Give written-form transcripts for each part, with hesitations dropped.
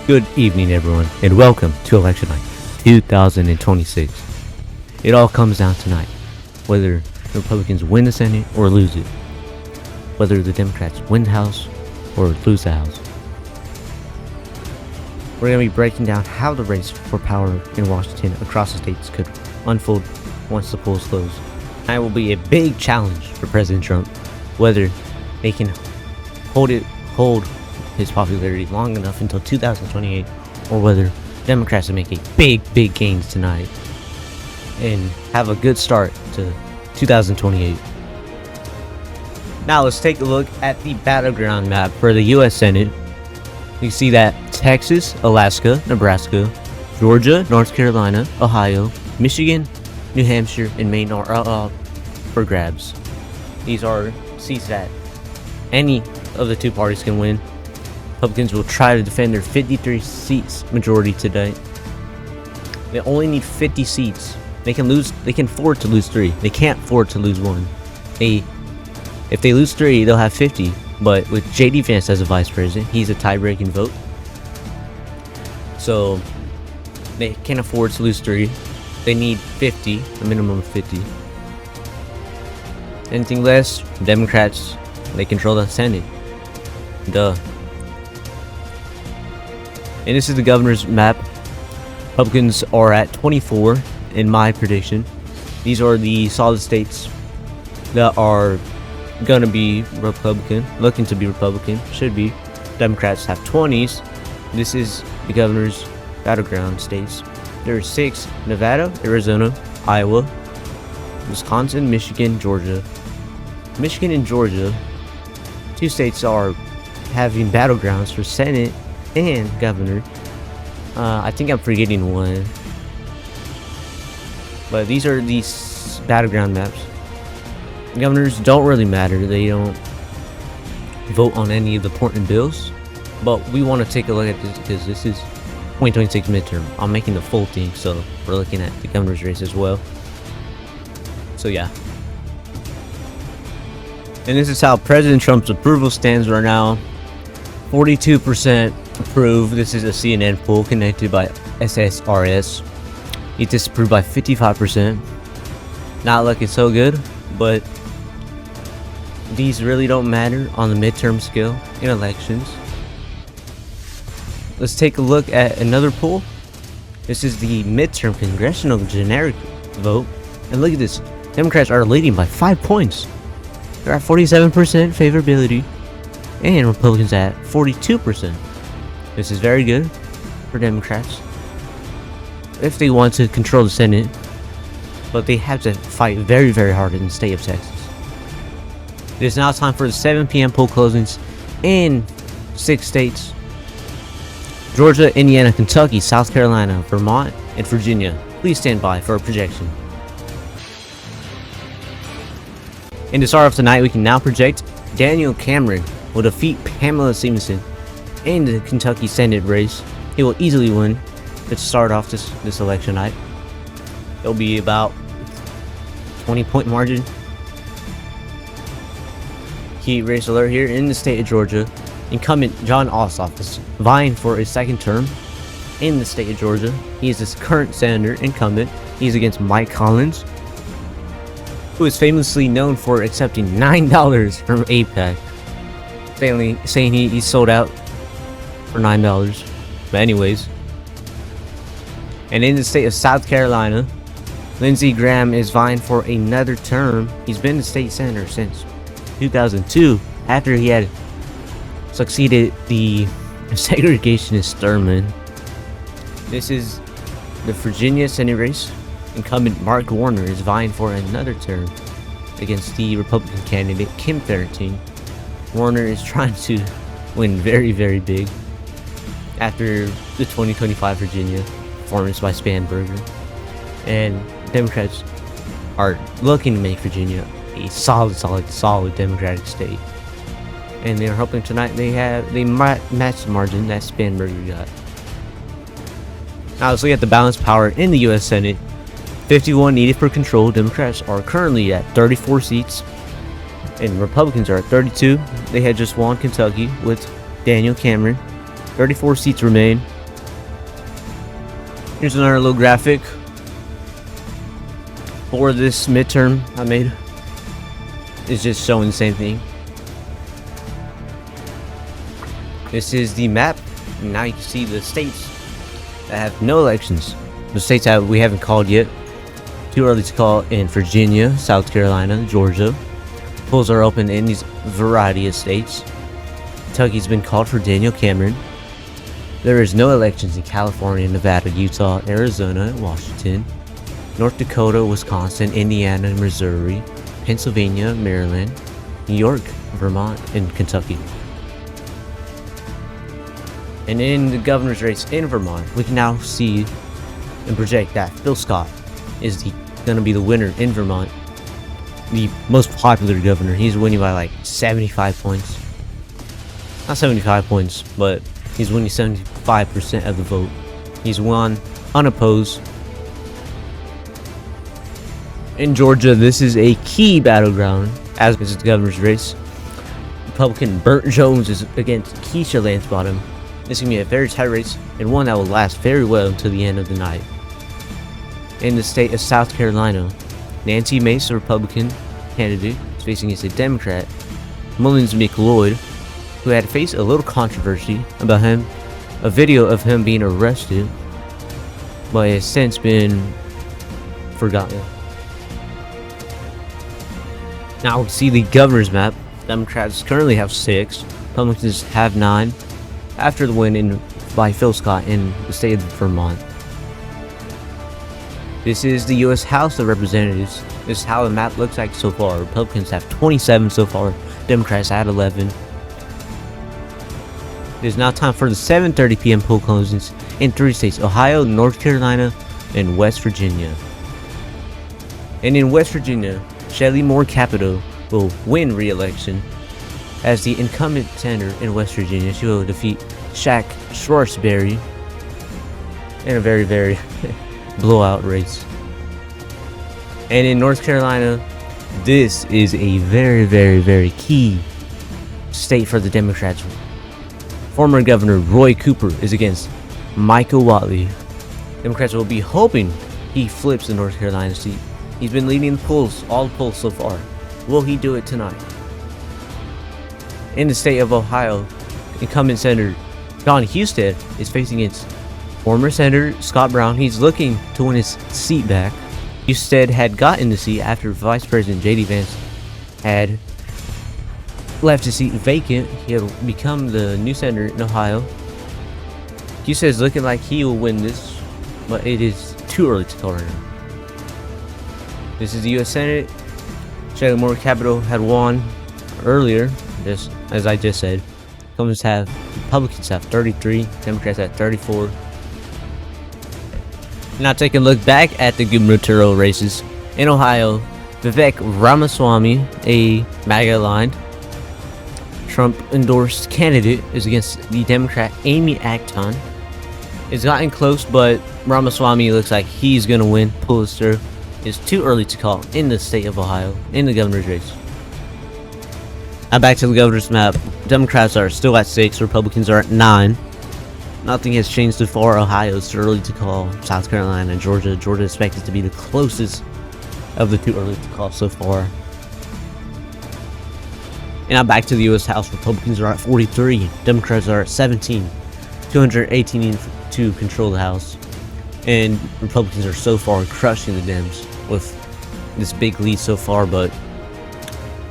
Good evening, everyone, and welcome to Election Night 2026. It all comes down tonight, whether the Republicans win the Senate or lose it, whether the Democrats win the House or lose the House. We're going to be breaking down how the race for power in Washington across the states could unfold once the polls close. That will be a big challenge for President Trump, whether they can hold his popularity long enough until 2028, or whether Democrats will make a big gains tonight and have a good start to 2028. Now let's take a look at the battleground map for the U.S. Senate. You see that Texas, Alaska, Nebraska, Georgia, North Carolina, Ohio, Michigan, New Hampshire, and Maine are up for grabs. These are seats that any of the two parties can win. Republicans will try to defend their 53 seats majority today. They only need 50 seats. They can afford to lose 3. They can't afford to lose 1. If they lose 3, they'll have 50. But with J.D. Vance as a vice president, he's a tie-breaking vote. So they can't afford to lose 3. They need 50, a minimum of 50. Anything less, Democrats, they control the Senate. Duh. And this is the governor's map. Republicans are at 24 in my prediction. These are the solid states that are gonna be Republican, looking to be Republican, should be. Democrats have 20s. This is the governor's battleground states. There are 6: Nevada, Arizona, Iowa, Wisconsin, Michigan, Georgia. Michigan and Georgia, 2 states are having battlegrounds for Senate and governor. I think I'm forgetting one, but these are these battleground maps. Governors don't really matter. They don't vote on any of the important bills, but we want to take a look at this because this is 2026 midterm. I'm making the full thing, so we're looking at the governor's race as well. So yeah. And this is how President Trump's approval stands right now. 42% approve. This is a CNN poll connected by SSRS. He disapproved by 55%. Not looking so good, but these really don't matter on the midterm scale in elections. Let's take a look at another poll. This is the midterm congressional generic vote. And look at this. Democrats are leading by 5 points. They're at 47% favorability, and Republicans at 42%. This is very good for Democrats if they want to control the Senate, but they have to fight very hard in the state of Texas. It is now time for the 7 p.m. poll closings in 6 states: Georgia, Indiana, Kentucky, South Carolina, Vermont, and Virginia. Please stand by for a projection. And to start off tonight, we can now project Daniel Cameron will defeat Pamela Stevenson in the Kentucky Senate race. He will easily win. Let's start off this election night. It'll be about 20-point margin. Key race alert here in the state of Georgia. Incumbent John Ossoff is vying for a 2nd term in the state of Georgia. He is this current senator incumbent. He's against Mike Collins, who is famously known for accepting $9 from AIPAC, saying he sold out for $9. But anyways, and in the state of South Carolina, Lindsey Graham is vying for another term. He's been the state senator since 2002, after he had succeeded the segregationist Thurman. This is the Virginia Senate race. Incumbent Mark Warner is vying for another term against the Republican candidate Kim Thurman. Warner is trying to win very big after the 2025 Virginia performance by Spanberger, and Democrats are looking to make Virginia a solid Democratic state, and they're hoping tonight they might match the margin that Spanberger got. Now let's look at the balanced power in the U.S. Senate. 51 needed for control. Democrats are currently at 34 seats, and Republicans are at 32. They had just won Kentucky with Daniel Cameron. 34 seats remain. Here's another little graphic for this midterm I made. It's just showing the same thing. This is the map. Now you can see the states that have no elections. The states that we haven't called yet. Too early to call in Virginia, South Carolina, Georgia. Polls are open in these variety of states. Kentucky's been called for Daniel Cameron. There is no elections in California, Nevada, Utah, Arizona, and Washington. North Dakota, Wisconsin, Indiana, and Missouri. Pennsylvania, Maryland, New York, Vermont, and Kentucky. And in the governor's race in Vermont, we can now see and project that Phil Scott is going to be the winner in Vermont. The most popular governor. He's winning by like 75 points. Not 75 points, but he's winning 75% of the vote. He's won unopposed. In Georgia, this is a key battleground, as is the governor's race. Republican Burt Jones is against Keisha Lance-Bottom. This is going to be a very tight race, and one that will last very well until the end of the night. In the state of South Carolina, Nancy Mace, a Republican candidate, is facing against a Democrat, Mullins McLeod, who had faced a little controversy about him, a video of him being arrested, but has since been forgotten. Now we see the governor's map. Democrats currently have 6, Republicans have 9, after the win by Phil Scott in the state of Vermont. This is the U.S. House of Representatives. This is how the map looks like so far. Republicans have 27 so far, Democrats had 11. It is now time for the 7:30 p.m. poll closings in 3 states: Ohio, North Carolina, and West Virginia. And in West Virginia, Shelley Moore Capito will win re-election as the incumbent senator in West Virginia. She will defeat Shaq Schwarzberry in a very, very blowout race. And in North Carolina, this is a very, very, very key state for the Democrats. Former Governor Roy Cooper is against Michael Whatley. Democrats will be hoping he flips the North Carolina seat. He's been leading the polls, all the polls so far. Will he do it tonight? In the state of Ohio, incumbent Senator John Husted is facing against former Senator Scott Brown. He's looking to win his seat back. Husted had gotten the seat after Vice President J.D. Vance had left his seat vacant. He had become the new senator in Ohio. Husted is looking like he will win this, but it is too early to call right now. This is the U.S. Senate. Shelley Moore Capito had won earlier, just as I just said. Republicans have 33, Democrats have 34. Now taking a look back at the gubernatorial races. In Ohio, Vivek Ramaswamy, a MAGA-aligned Trump-endorsed candidate, is against the Democrat Amy Acton. It's gotten close, but Ramaswamy looks like he's going to win. Pulitzer is too early to call in the state of Ohio in the governor's race. Now back to the governor's map. Democrats are still at 6, Republicans are at 9. Nothing has changed so far. Ohio is too early to call. South Carolina and Georgia. Georgia is expected to be the closest of the too early to call so far. And now back to the U.S. House. Republicans are at 43. Democrats are at 17. 218 to control the House. And Republicans are so far crushing the Dems with this big lead so far, but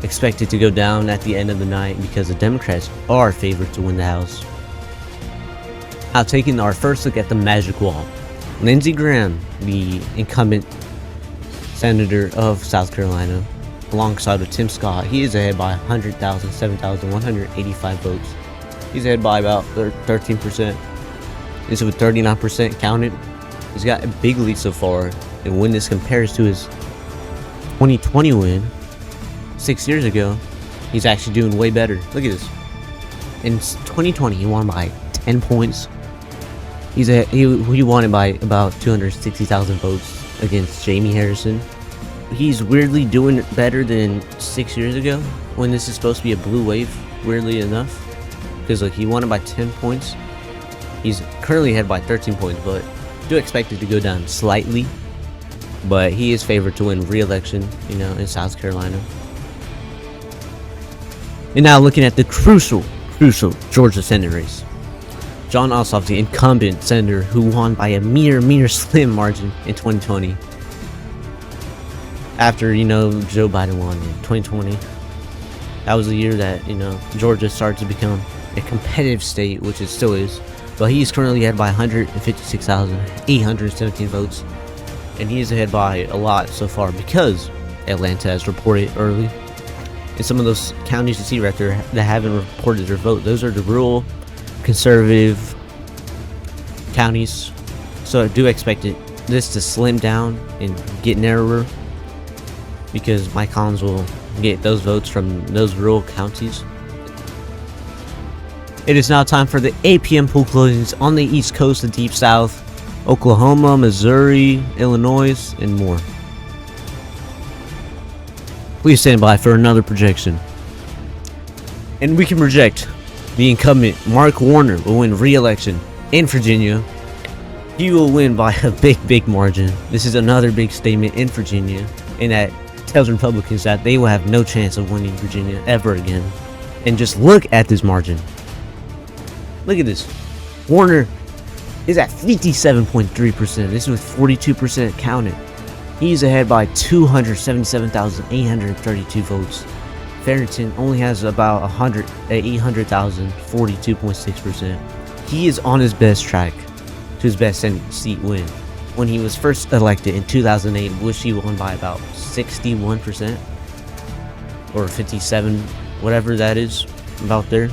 expected to go down at the end of the night because the Democrats are favored to win the House. Now taking our first look at the magic wall. Lindsey Graham, the incumbent senator of South Carolina, alongside with Tim Scott, he is ahead by 7,185 votes. He's ahead by about 13%. This is with 39% counted. He's got a big lead so far, and when this compares to his 2020 win 6 years ago, he's actually doing way better. Look at this. In 2020, he won by 10 points. He won it by about 260,000 votes against Jamie Harrison. He's weirdly doing better than 6 years ago, when this is supposed to be a blue wave, weirdly enough. Because like he won it by 10 points. He's currently ahead by 13 points, but Do expect it to go down slightly, but he is favored to win re-election, in South Carolina. And now looking at the crucial Georgia Senate race. Jon Ossoff, the incumbent senator who won by a mere slim margin in 2020. After, Joe Biden won in 2020. That was the year that, Georgia started to become a competitive state, which it still is. But he's currently ahead by 156,817 votes. And he is ahead by a lot so far because Atlanta has reported early. And some of those counties you see right there that haven't reported their vote, those are the rural, conservative counties. So I do expect this to slim down and get narrower, because Mike Collins will get those votes from those rural counties. It is now time for the 8 p.m. poll closings on the East Coast, the Deep South, Oklahoma, Missouri, Illinois, and more. Please stand by for another projection. And we can project the incumbent Mark Warner will win re-election in Virginia. He will win by a big margin. This is another big statement in Virginia, and that tells Republicans that they will have no chance of winning Virginia ever again. And just look at this margin. Look at this. Warner is at 57.3%. This is with 42% counted. He's ahead by 277,832 votes. Farrington only has about 800,000, 42.6%. He is on his best track to his best Senate seat win. When he was first elected in 2008, which he won by about 61% or 57, whatever that is, about there.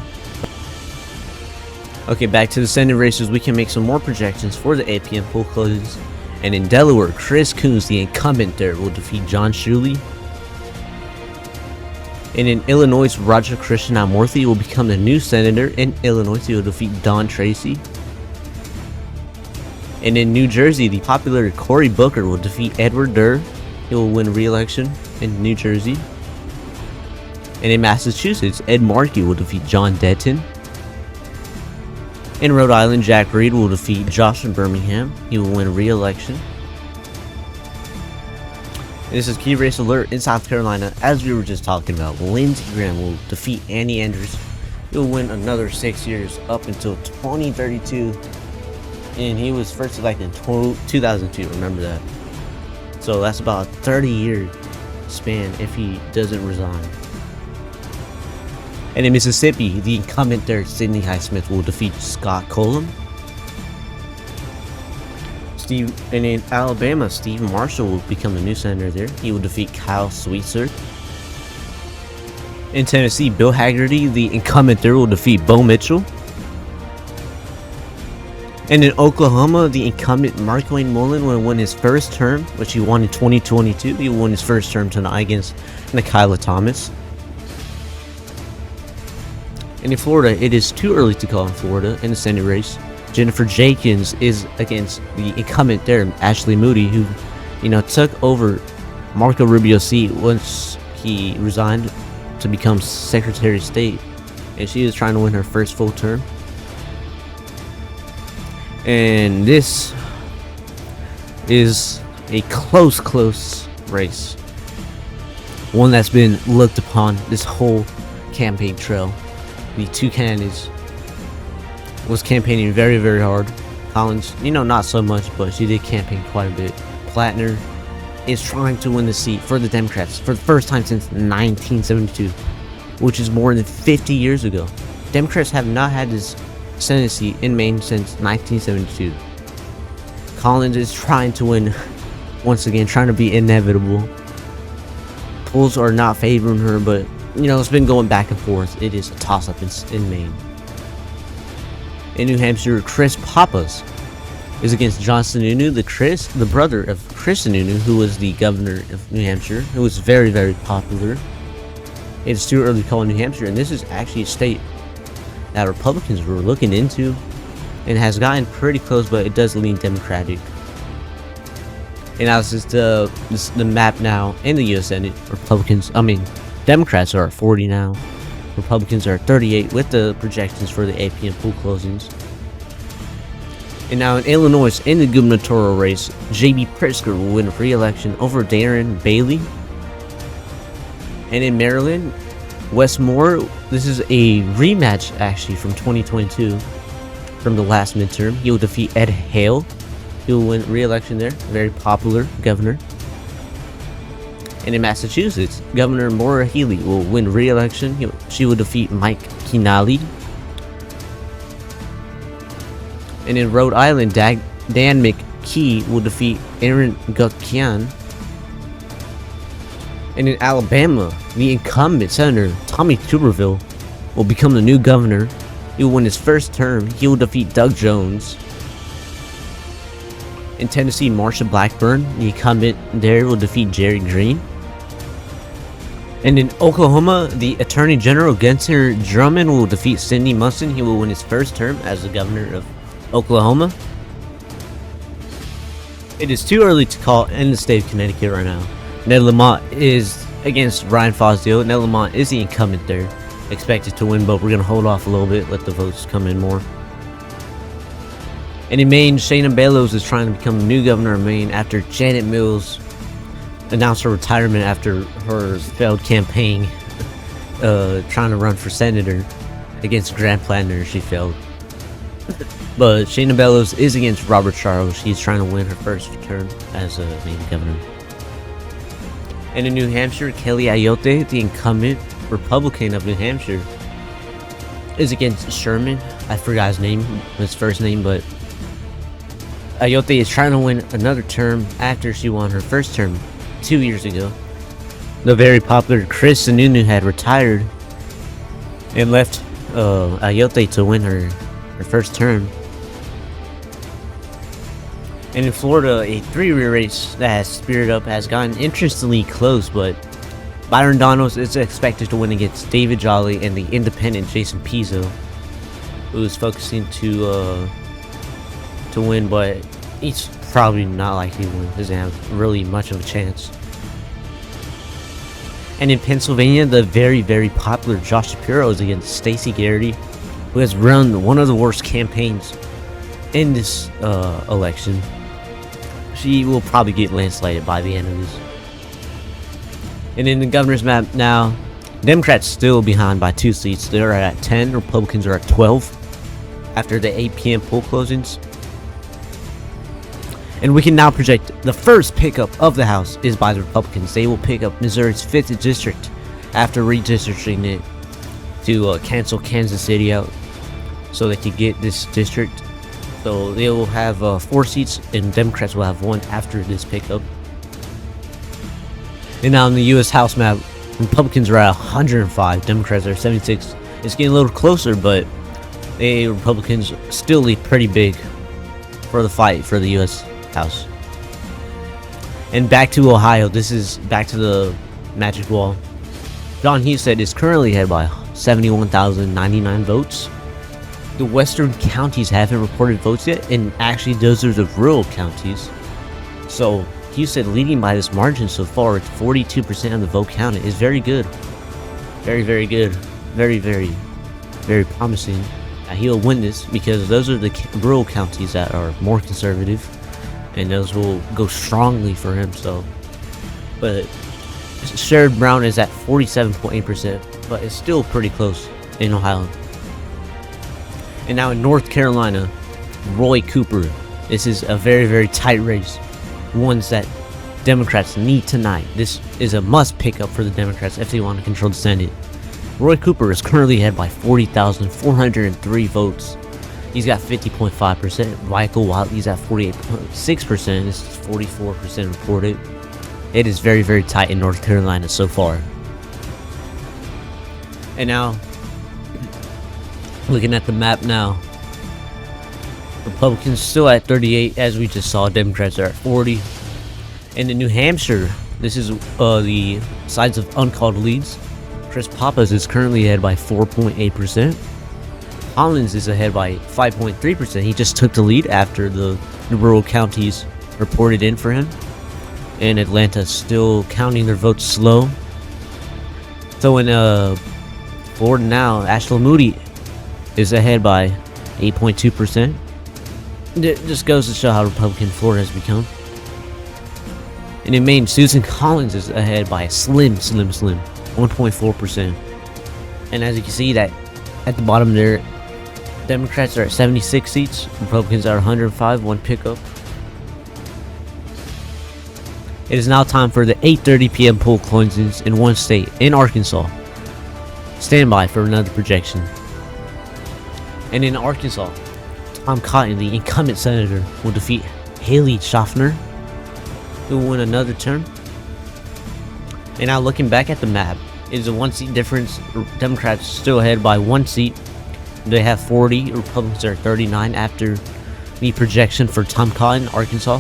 Okay, back to the Senate races. We can make some more projections for the 8 p.m. poll closes. And in Delaware, Chris Coons, the incumbent there, will defeat John Schuelle. And in Illinois, Roger Krishnamurthy will become the new senator in Illinois. He will defeat Don Tracy. And in New Jersey, the popular Cory Booker will defeat Edward Durr. He will win re-election in New Jersey. And in Massachusetts, Ed Markey will defeat John Denton. In Rhode Island, Jack Reed will defeat Joshua Birmingham. He will win re-election. This is Key Race Alert in South Carolina. As we were just talking about, Lindsey Graham will defeat Annie Andrews. He will win another 6 years up until 2032. And he was first elected in 2002, remember that. So that's about a 30-year span if he doesn't resign. And in Mississippi, the incumbent there, Sidney Highsmith, will defeat Scott Colum. And in Alabama, Steve Marshall will become the new senator there. He will defeat Kyle Sweetser. In Tennessee, Bill Hagerty, the incumbent there, will defeat Bo Mitchell. And in Oklahoma, the incumbent Mark Wayne Mullen will win his first term, which he won in 2022. He will win his first term tonight against Nikayla Thomas. And in Florida, it is too early to call in Florida in the Senate race. Jennifer Jenkins is against the incumbent there, Ashley Moody, who, took over Marco Rubio's seat once he resigned to become Secretary of State. And she is trying to win her first full term. And this is a close race. One that's been looked upon this whole campaign trail. The two candidates was campaigning very hard. Collins, not so much, but she did campaign quite a bit. Plattner is trying to win the seat for the Democrats for the first time since 1972, which is more than 50 years ago. Democrats have not had this Senate seat in Maine since 1972. Collins is trying to win once again, trying to be inevitable. Polls are not favoring her, but it's been going back and forth. It is a toss-up in Maine. In New Hampshire, Chris Pappas is against John Sununu, the brother of Chris Sununu, who was the governor of New Hampshire, who was very popular. It's too early to call in New Hampshire, and this is actually a state that Republicans were looking into and has gotten pretty close, but it does lean Democratic. And now this is the map now in the U.S. Senate. Democrats are at 40 now. Republicans are at 38 with the projections for the 8 p.m. poll closings. And now in Illinois, in the gubernatorial race, J.B. Pritzker will win re-election over Darren Bailey. And in Maryland, Wes Moore, this is a rematch actually from 2022, from the last midterm. He will defeat Ed Hale. He will win re-election there, very popular governor. And in Massachusetts, Governor Maura Healey will win re-election. She will defeat Mike Kinali. And in Rhode Island, Dan McKee will defeat Aaron Gutkian. And in Alabama, the incumbent Senator Tommy Tuberville will become the new governor. He will win his first term. He will defeat Doug Jones. In Tennessee, Marsha Blackburn, the incumbent there, will defeat Jerry Green. And in Oklahoma, the Attorney General Gunther Drummond will defeat Sidney Munson. He will win his first term as the governor of Oklahoma. It is too early to call in the state of Connecticut right now. Ned Lamont is against Ryan Fosdale. Ned Lamont is the incumbent there, expected to win, but we're going to hold off a little bit, let the votes come in more. And in Maine, Shayna Bellows is trying to become the new governor of Maine after Janet Mills announced her retirement after her failed campaign, trying to run for senator against Grant Planner. She failed. But Shayna Bellows is against Robert Charles. She's trying to win her first term as a Maine governor. And in New Hampshire, Kelly Ayotte, the incumbent Republican of New Hampshire, is against Sherman. I forgot his first name, but Ayotte is trying to win another term after she won her first term 2 years ago. The very popular Chris Sununu had retired and left Ayotte to win her first term. And in Florida, a three-way race that has speared up has gotten interestingly close, but Byron Donalds is expected to win against David Jolly and the independent Jason Pizzo, who is focusing to win, but he's probably not likely to win. Doesn't have really much of a chance. And in Pennsylvania, the very, very popular Josh Shapiro is against Stacey Garrity, who has run one of the worst campaigns in this election. She will probably get landslided by the end of this. And in the governor's map now, Democrats still behind by 2 seats. They're at 10. Republicans are at 12 after the 8 p.m. poll closings. And we can now project the first pickup of the House is by the Republicans. They will pick up Missouri's 5th district after redistricting it to cancel Kansas City out so they could get this district. So they will have 4 seats, and Democrats will have 1 after this pickup. And now in the U.S. House map, Republicans are at 105, Democrats are 76. It's getting a little closer, but the Republicans still lead pretty big for the fight for the U.S. House. And back to Ohio, this is back to the magic wall. John Husted is currently ahead by 71,099 votes. The western counties haven't reported votes yet, and actually those are the rural counties. So Husted leading by this margin so far. It's 42% of the vote counted. Is very good. Very, very good. Very, very, very promising. He'll win this because those are the rural counties that are more conservative, and those will go strongly for him. So, but Sherrod Brown is at 47.8%, but it's still pretty close in Ohio. And now in North Carolina, Roy Cooper. This is a very, very tight race. Ones that Democrats need tonight. This is a must pick up for the Democrats if they want to control the Senate. Roy Cooper is currently ahead by 40,403 votes. He's got 50.5%. Michael Wiley's at 48.6%. This is 44% reported. It is very, very tight in North Carolina so far. And now, looking at the map now, Republicans still at 38, as we just saw. Democrats are at 40. And in New Hampshire, this is the sides of uncalled leads. Chris Pappas is currently ahead by 4.8%. Hollins is ahead by 5.3%. He just took the lead after the rural counties reported in for him. And Atlanta's still counting their votes slow. So in Florida now, Ashla Moody is ahead by 8.2%. It just goes to show how Republican Florida has become. And in Maine, Susan Collins is ahead by a slim 1.4%. And as you can see, that at the bottom there, Democrats are at 76 seats, Republicans are 105, one pickup. It is now time for the 8:30 p.m. poll closings in one state, in Arkansas. Stand by for another projection. And in Arkansas, Tom Cotton, the incumbent senator, will defeat Haley Schaffner, who will win another term. And now looking back at the map, it is a 1 seat difference. Democrats still ahead by 1 seat. They have 40, Republicans are 39 after the projection for Tom Cotton, Arkansas.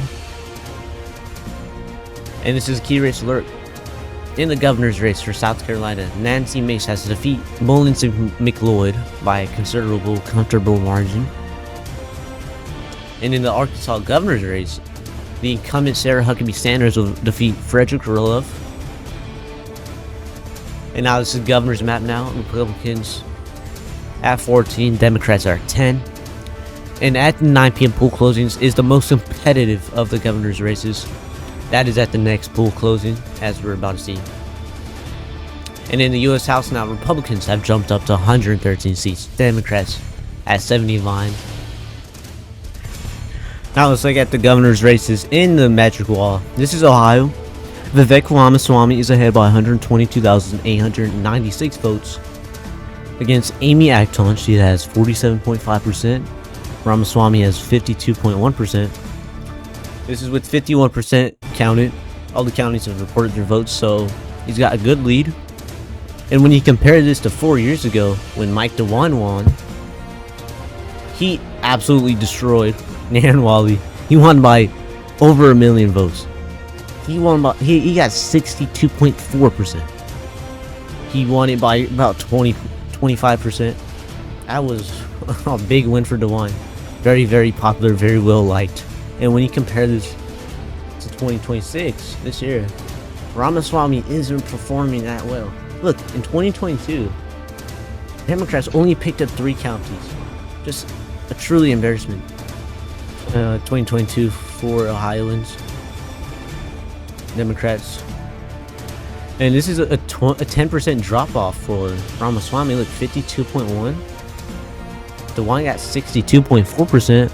And this is a key race alert. In the governor's race for South Carolina, Nancy Mace has to defeat Mullins and McLeod by a comfortable margin. And in the Arkansas governor's race, the incumbent Sarah Huckabee Sanders will defeat Frederick Roloff. And now this is the governor's map now. Republicans at 14, Democrats are at 10. And at the 9 p.m. poll closings is the most competitive of the governor's races. That is at the next poll closing, as we're about to see. And in the U.S. House now, Republicans have jumped up to 113 seats. Democrats at 79. Now let's look at the governor's races in the Magic Wall. This is Ohio. Vivek Ramaswamy is ahead by 122,896 votes against Amy Acton. She has 47.5%. Ramaswamy has 52.1%. This is with 51% counted. All the counties have reported their votes, so he's got a good lead. And when you compare this to 4 years ago, when Mike DeWine won, he absolutely destroyed Nan Wally. He won by over 1 million votes. He won by he got 62.4%. He won it by about 25%. That was a big win for DeWine. Very, very popular, very well liked. And when you compare this to 2026, this year, Ramaswamy isn't performing that well. Look, in 2022, Democrats only picked up 3 counties. Just a truly embarrassment. 2022 for Ohioans, Democrats. And this is a 10% drop off for Ramaswamy. Look, 52.1. DeWine got 62.4%.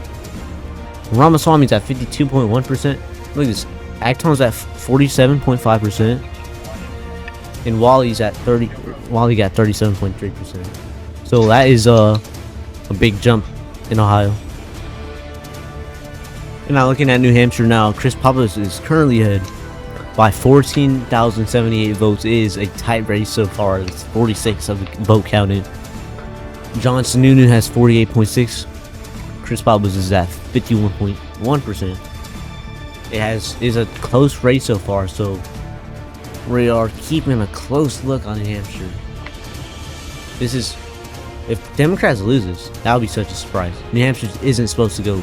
Ramaswamy's at 52.1%. Look at this. Acton's at 47.5%. And Wally got 37.3%. So that is a big jump in Ohio. And now looking at New Hampshire now, Chris Pappas is currently ahead by 14,078 votes. It is a tight race so far. It's 46 of the vote counted. John Sununu has 48.6. Chris Pappas is at 51.1%. It is a close race so far, so we are keeping a close look on New Hampshire. This is, if Democrats loses, that would be such a surprise. New Hampshire isn't supposed to go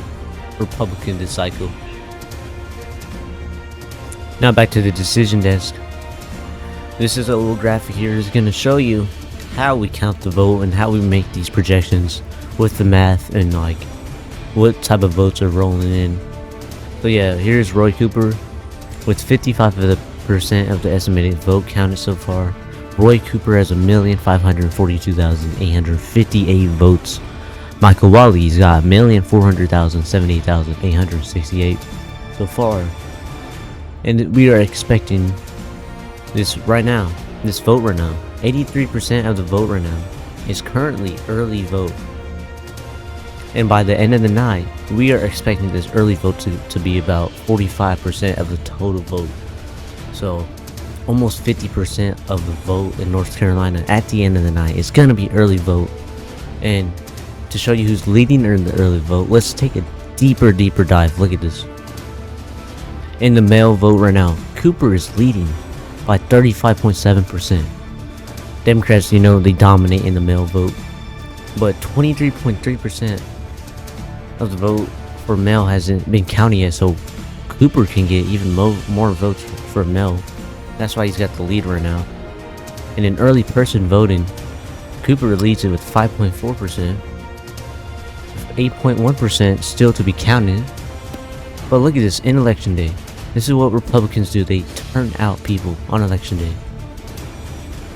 Republican this cycle. Now back to the decision desk. This is a little graphic here. It's going to show you how we count the vote and how we make these projections with the math and like what type of votes are rolling in. So yeah, here's Roy Cooper with 55% of the estimated vote counted so far. Roy Cooper has 1,542,858 votes. Michael Wally's got 1,400,078,868 so far. And we are expecting this right now, this vote right now. 83% of the vote right now is currently early vote. And by the end of the night, we are expecting this early vote to be about 45% of the total vote. So almost 50% of the vote in North Carolina at the end of the night is going to be early vote. And to show you who's leading in the early vote, let's take a deeper dive. Look at this. In the mail vote right now, Cooper is leading by 35.7%. Democrats, you know, they dominate in the mail vote. But 23.3% of the vote for mail hasn't been counted yet, so Cooper can get even more votes for mail. That's why he's got the lead right now. And in early person voting, Cooper leads it with 5.4%. 8.1% still to be counted. But look at this, in election day. This is what Republicans do. They turn out people on election day.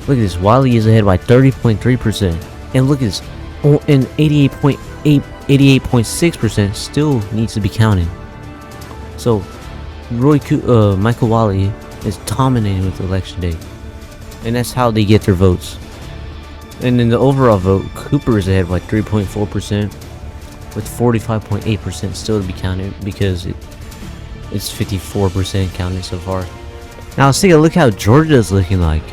Look at this, Wiley is ahead by 30.3%. And look at this, and 88.6% still needs to be counted. So Michael Wiley is dominating with election day. And that's how they get their votes. And in the overall vote, Cooper is ahead by 3.4%, with 45.8% still to be counted because it's 54% counted so far. Now let's take a look how Georgia is looking like.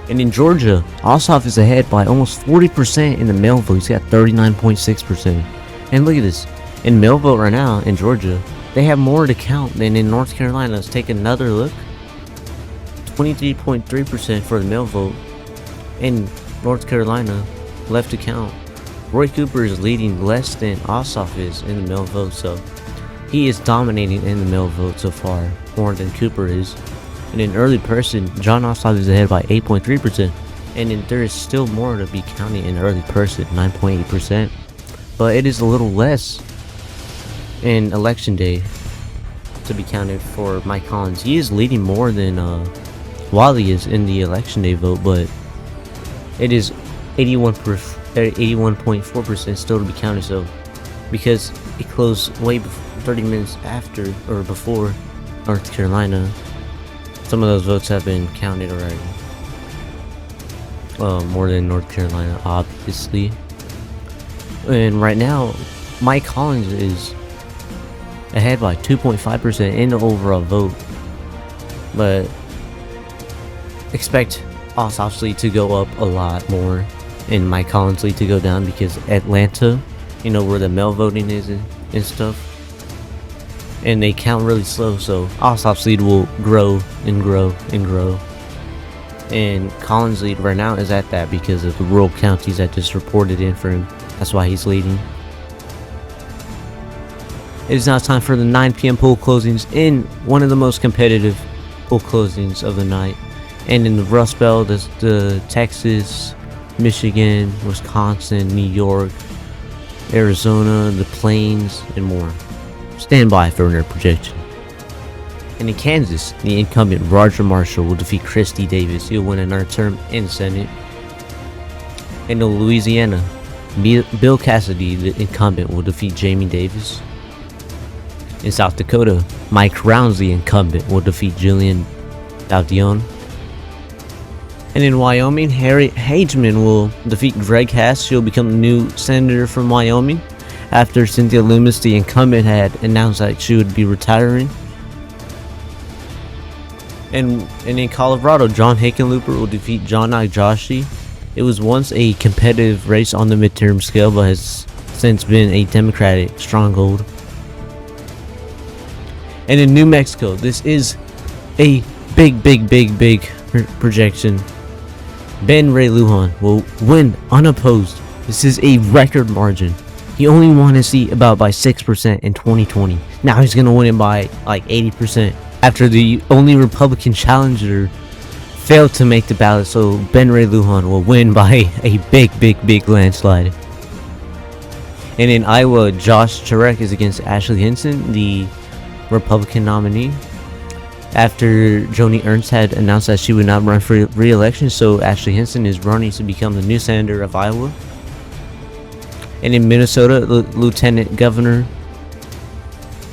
And in Georgia, Ossoff is ahead by almost 40% in the mail vote. He's got 39.6%. And look at this, in mail vote right now in Georgia, they have more to count than in North Carolina. Let's take another look. 23.3% for the mail vote in North Carolina left to count. Roy Cooper is leading less than Ossoff is in the mail vote, so he is dominating in the mail vote so far, more than Cooper is. And in early person, Jon Ossoff is ahead by 8.3%, and then there is still more to be counted in early person, 9.8%, but it is a little less in election day to be counted for Mike Collins. He is leading more than Wiley is in the election day vote, but it is 81.4% still to be counted. So because it closed way 30 minutes after or before North Carolina, some of those votes have been counted already. More than North Carolina, obviously. And right now, Mike Collins is ahead by 2.5% in the overall vote, but expect Ossoff's lead to go up a lot more and Mike Collins' lead to go down, because Atlanta, you know, where the mail voting is and stuff, and they count really slow, so Ossoff's lead will grow and grow and grow. And Collins' lead right now is at that because of the rural counties that just reported in for him. That's why he's leading. It is now time for the 9 p.m. poll closings in one of the most competitive poll closings of the night. And in the Rust Belt, the Texas, Michigan, Wisconsin, New York, Arizona, the Plains, and more. Stand by for their projection. And in Kansas, the incumbent Roger Marshall will defeat Christy Davis. He'll win another term in the Senate. And in Louisiana, Bill Cassidy, the incumbent, will defeat Jamie Davis. In South Dakota, Mike Rounds, the incumbent, will defeat Jillian Daudion. And in Wyoming, Harry Hageman will defeat Greg Hass. She'll become the new senator from Wyoming after Cynthia Lummis, the incumbent, had announced that she would be retiring. And in Colorado, John Hickenlooper will defeat John Agjashi. It was once a competitive race on the midterm scale, but has since been a Democratic stronghold. And in New Mexico, this is a big projection. Ben Ray Lujan will win unopposed. This is a record margin. He only won his seat about by 6% in 2020. Now he's going to win it by like 80% after the only Republican challenger failed to make the ballot. So Ben Ray Lujan will win by a big landslide. And in Iowa, Josh Charek is against Ashley Hinson, the Republican nominee, after Joni Ernst had announced that she would not run for re-election. So Ashley Hinson is running to become the new senator of Iowa. And in Minnesota, Lieutenant Governor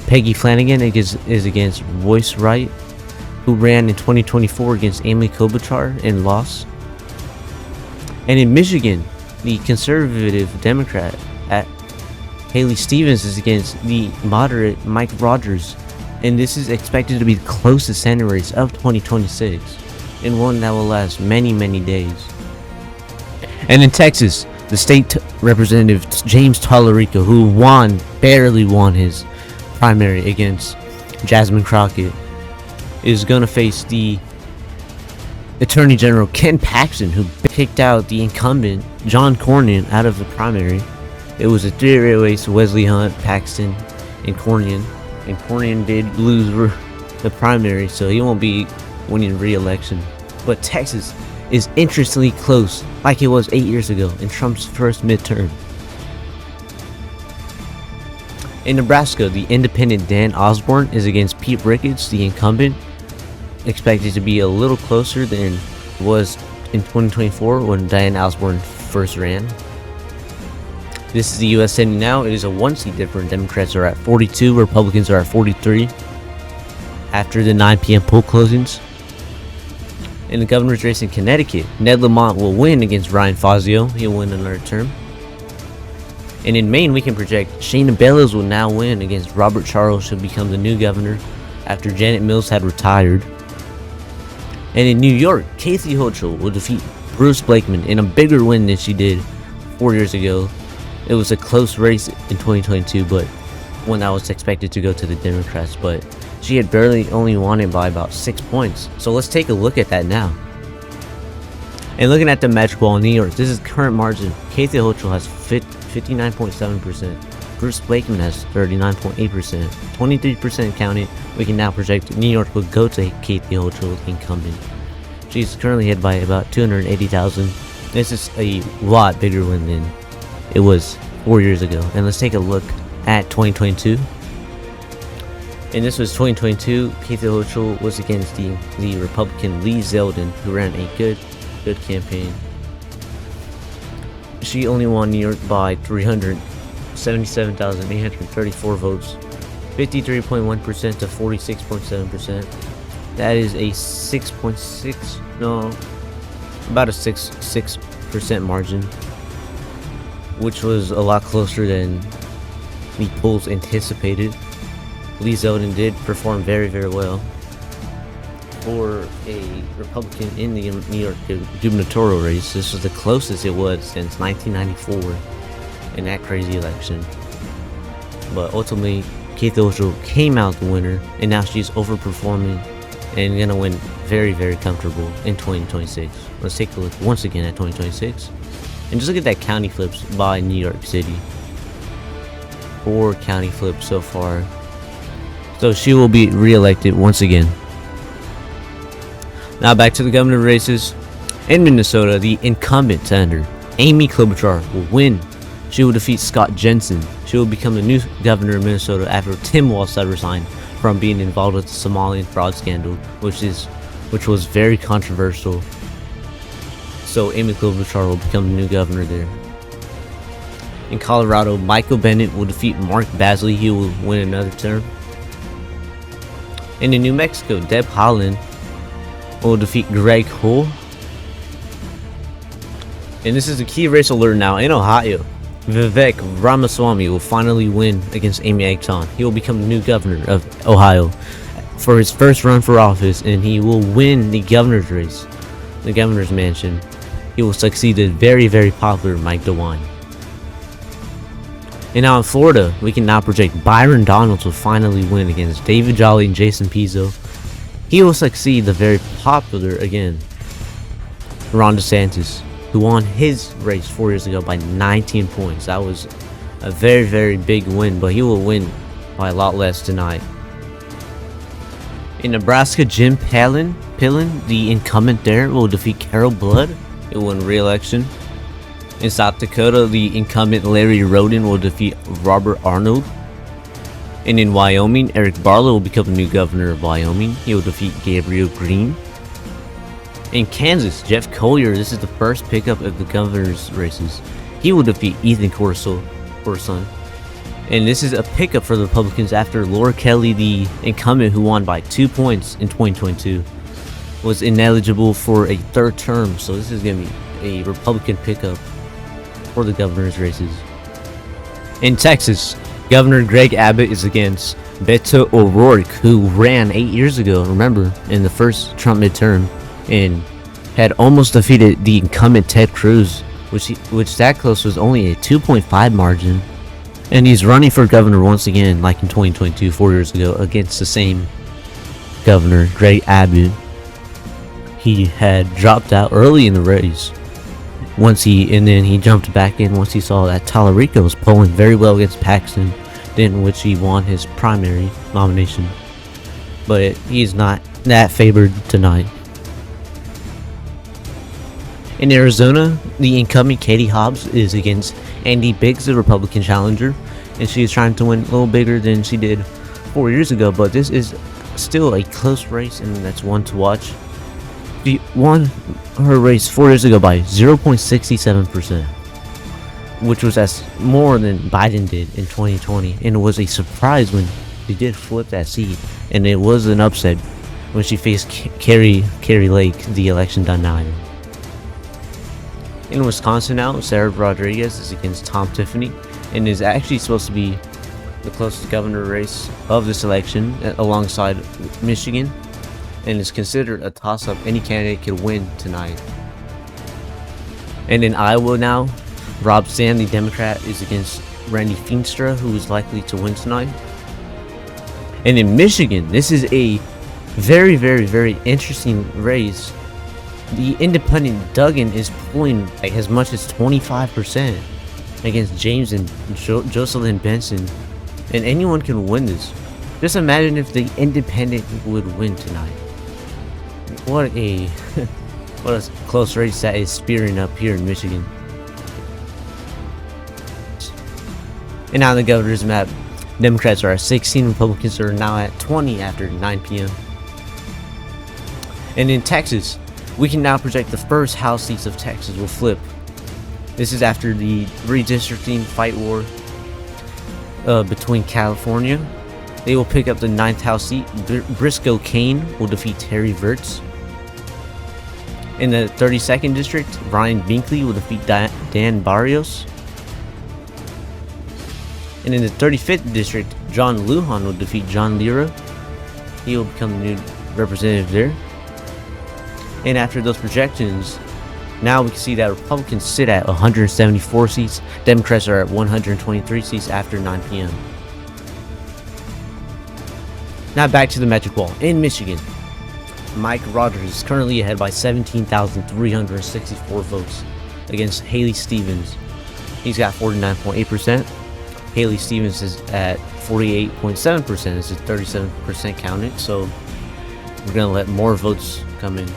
Peggy Flanagan is against Royce Wright, who ran in 2024 against Amy Klobuchar and lost. And in Michigan, the conservative Democrat Haley Stevens is against the moderate Mike Rogers, and this is expected to be the closest Senate race of 2026, and one that will last many days. And in Texas, the state representative James Tallarico, who barely won his primary against Jasmine Crockett, is going to face the Attorney General Ken Paxton, who kicked out the incumbent John Cornyn out of the primary. It was a three-way race: Wesley Hunt, Paxton, and Cornyn. And Cornyn did lose the primary, so he won't be winning re-election. But Texas is interestingly close, like it was 8 years ago in Trump's first midterm. In Nebraska, the independent Dan Osborne is against Pete Ricketts, the incumbent, expected to be a little closer than it was in 2024 when Dan Osborne first ran. This is the U.S. Senate now. It is a 1-seat difference. Democrats are at 42, Republicans are at 43 after the 9 p.m. poll closings. In the governor's race in Connecticut, Ned Lamont will win against Ryan Fazio. He'll win another term. And in Maine, we can project Shayna Bellows will now win against Robert Charles. She'll become the new governor after Janet Mills had retired. And in New York, Kathy Hochul will defeat Bruce Blakeman in a bigger win than she did 4 years ago. It was a close race in 2022, but one that was expected to go to the Democrats, but she had barely only won it by about 6 points. So let's take a look at that now. And looking at the Magic Wall in New York, this is current margin. Kathy Hochul has 59.7%. Bruce Blakeman has 39.8%. 23% counted. We can now project New York will go to Kathy Hochul, incumbent. She's currently ahead by about 280,000. This is a lot bigger win than it was 4 years ago. And let's take a look at 2022. And this was 2022. Kathy Hochul was against the Republican Lee Zeldin, who ran a good campaign. She only won New York by 377,834 votes, 53.1% to 46.7%. That is a 6% margin, which was a lot closer than the polls anticipated. Lee Zeldin did perform very, very well for a Republican in the New York gubernatorial race. This was the closest it was since 1994 in that crazy election. But ultimately, Kathy Hochul came out the winner, and now she's overperforming and gonna win very, very comfortable in 2026. Let's take a look once again at 2026, and just look at that county flips by New York City. 4 county flips so far. So she will be re-elected once again. Now back to the governor races. In Minnesota, the incumbent senator, Amy Klobuchar, will win. She will defeat Scott Jensen. She will become the new governor of Minnesota after Tim Walz resigned from being involved with the Somalian fraud scandal, which was very controversial. So Amy Klobuchar will become the new governor there. In Colorado, Michael Bennet will defeat Mark Basley. He will win another term. And in New Mexico, Deb Haaland will defeat Greg Hull. And this is a key race alert now. In Ohio, Vivek Ramaswamy will finally win against Amy Acton. He will become the new governor of Ohio for his first run for office, and he will win the governor's race, the governor's mansion. He will succeed the very, very popular Mike DeWine. And now in Florida, we can now project Byron Donalds will finally win against David Jolly and Jason Pizzo. He will succeed the very popular, again, Ron DeSantis, who won his race 4 years ago by 19 points. That was a very, very big win, but he will win by a lot less tonight. In Nebraska, Jim Pillen, the incumbent there, will defeat Carol Blood. He will win re-election. In South Dakota, the incumbent Larry Roden will defeat Robert Arnold. And in Wyoming, Eric Barlow will become the new governor of Wyoming. He will defeat Gabriel Green. In Kansas, Jeff Collier, this is the first pickup of the governor's races. He will defeat Ethan Corson. And this is a pickup for the Republicans after Laura Kelly, the incumbent who won by 2 points in 2022, was ineligible for a third term. So this is going to be a Republican pickup for the governor's races. In Texas, Governor Greg Abbott is against Beto O'Rourke, who ran 8 years ago, remember, in the first Trump midterm, and had almost defeated the incumbent Ted Cruz, which that close was only a 2.5 margin. And he's running for governor once again, like in 2022, 4 years ago, against the same governor, Greg Abbott. He had dropped out early in the race. And then he jumped back in once he saw that Tallarico was polling very well against Paxton, in which he won his primary nomination. But he's not that favored tonight. In Arizona, the incumbent Katie Hobbs is against Andy Biggs, the Republican challenger. and she is trying to win a little bigger than she did 4 years ago. But this is still a close race, and that's one to watch. She won her race 4 years ago by 0.67%, which was more than Biden did in 2020, and it was a surprise when she did flip that seat, and it was an upset when she faced Carrie Lake, the election denier. In Wisconsin now, Sarah Rodriguez is against Tom Tiffany, and is actually supposed to be the closest governor race of this election alongside Michigan, and is considered a toss-up. Any candidate could win tonight. And in Iowa now, Rob Sand, the Democrat, is against Randy Feenstra, who is likely to win tonight. And in Michigan, this is a very, very, very interesting race. The independent Duggan is pulling like as much as 25% against James and Jocelyn Benson, and anyone can win this. Just imagine if the independent would win tonight. What a close race that is spearing up here in Michigan. And now the governor's map. Democrats are at 16, Republicans are now at 20 after 9 p.m. And in Texas, we can now project the first House seats of Texas will flip. This is after the redistricting fight war between California. They will pick up the 9th House seat. Briscoe Kane will defeat Terry Virts. In the 32nd district, Brian Binkley will defeat Dan Barrios. And in the 35th district, John Lujan will defeat John Lira. He will become the new representative there. And after those projections, now we can see that Republicans sit at 174 seats. Democrats are at 123 seats after 9 p.m. Now back to the Magic Wall. In Michigan, Mike Rogers is currently ahead by 17,364 votes against Haley Stevens. He's got 49.8%. Haley Stevens is at 48.7%. This is 37% counted, so we're going to let more votes come in.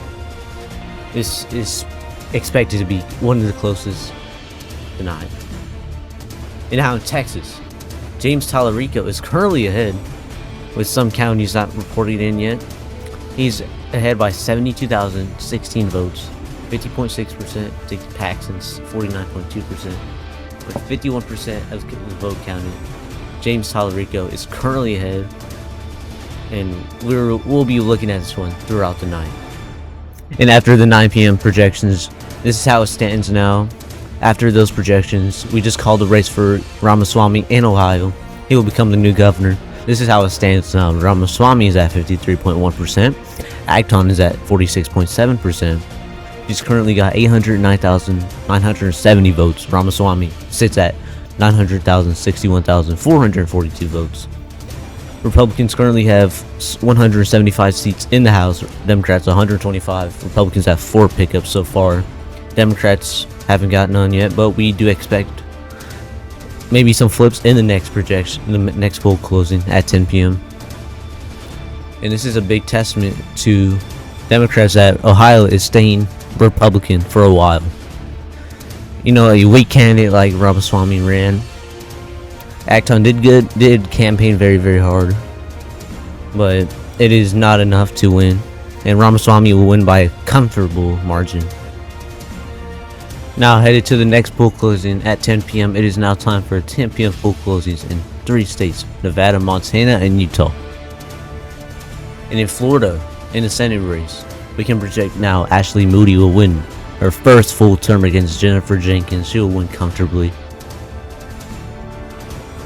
This is expected to be one of the closest tonight. And now in Texas, James Tallarico is currently ahead, with some counties not reported in yet. He's ahead by 72,016 votes, 50.6% to Paxton's 49.2%. With 51% of the vote counted, James Tallarico is currently ahead, and we'll be looking at this one throughout the night. And after the 9 p.m. projections, this is how it stands now. After those projections, we just called the race for Ramaswamy in Ohio. He will become the new governor. This is how it stands now. Ramaswamy is at 53.1%. Acton is at 46.7%. He's currently got 809,970 votes. Ramaswamy sits at 961,442 votes. Republicans currently have 175 seats in the House. Democrats 125. Republicans have 4 pickups so far. Democrats haven't got none yet, but we do expect maybe some flips in the next projection, the next poll closing at 10 p.m. And this is a big testament to Democrats that Ohio is staying Republican for a while. You know, a weak candidate like Ramaswamy ran. Acton did campaign very, very hard, but it is not enough to win, and Ramaswamy will win by a comfortable margin. Now headed to the next poll closing at 10 p.m. It is now time for 10 p.m. poll closings in 3 states: Nevada, Montana, and Utah. And in Florida, in the Senate race, we can project now Ashley Moody will win her first full term against Jennifer Jenkins. She will win comfortably.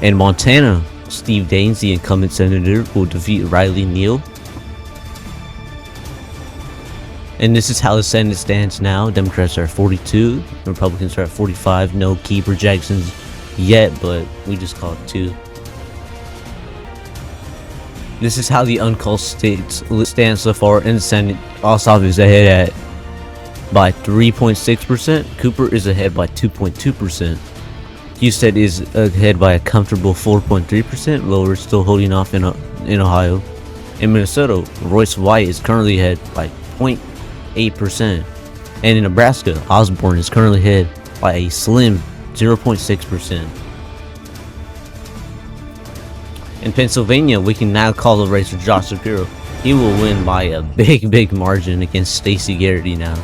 In Montana, Steve Daines, the incumbent senator, will defeat Riley Neal. And this is how the Senate stands now. Democrats are at 42, Republicans are at 45. No key projections yet, but we just called 2. This is how the uncalled states stand so far in the Senate. Ossoff is ahead by 3.6%. Cooper is ahead by 2.2%. Houston is ahead by a comfortable 4.3%. Lower still holding off in Ohio. In Minnesota, Royce White is currently ahead by 0.8%. And in Nebraska, Osborne is currently ahead by a slim 0.6%. In Pennsylvania, we can now call the race for Josh Shapiro. He will win by a big margin against Stacey Garrity now.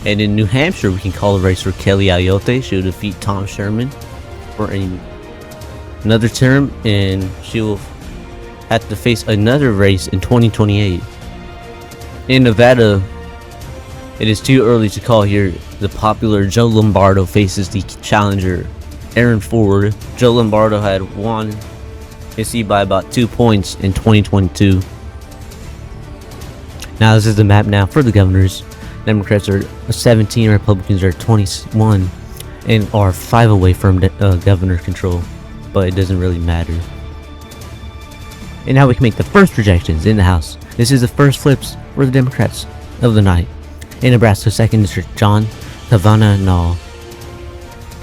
And in New Hampshire, we can call the race for Kelly Ayotte. She will defeat Tom Sherman for another term, and she will have to face another race in 2028. In Nevada, it is too early to call here. The popular Joe Lombardo faces the challenger Aaron Ford. Joe Lombardo had won his seat by about 2 points in 2022. Now this is the map now for the governors. Democrats are 17, Republicans are 21, and are 5 away from governor control, but it doesn't really matter. And now we can make the first projections in the House. This is the first flips for the Democrats of the night. In Nebraska, 2nd District, John Kavanagh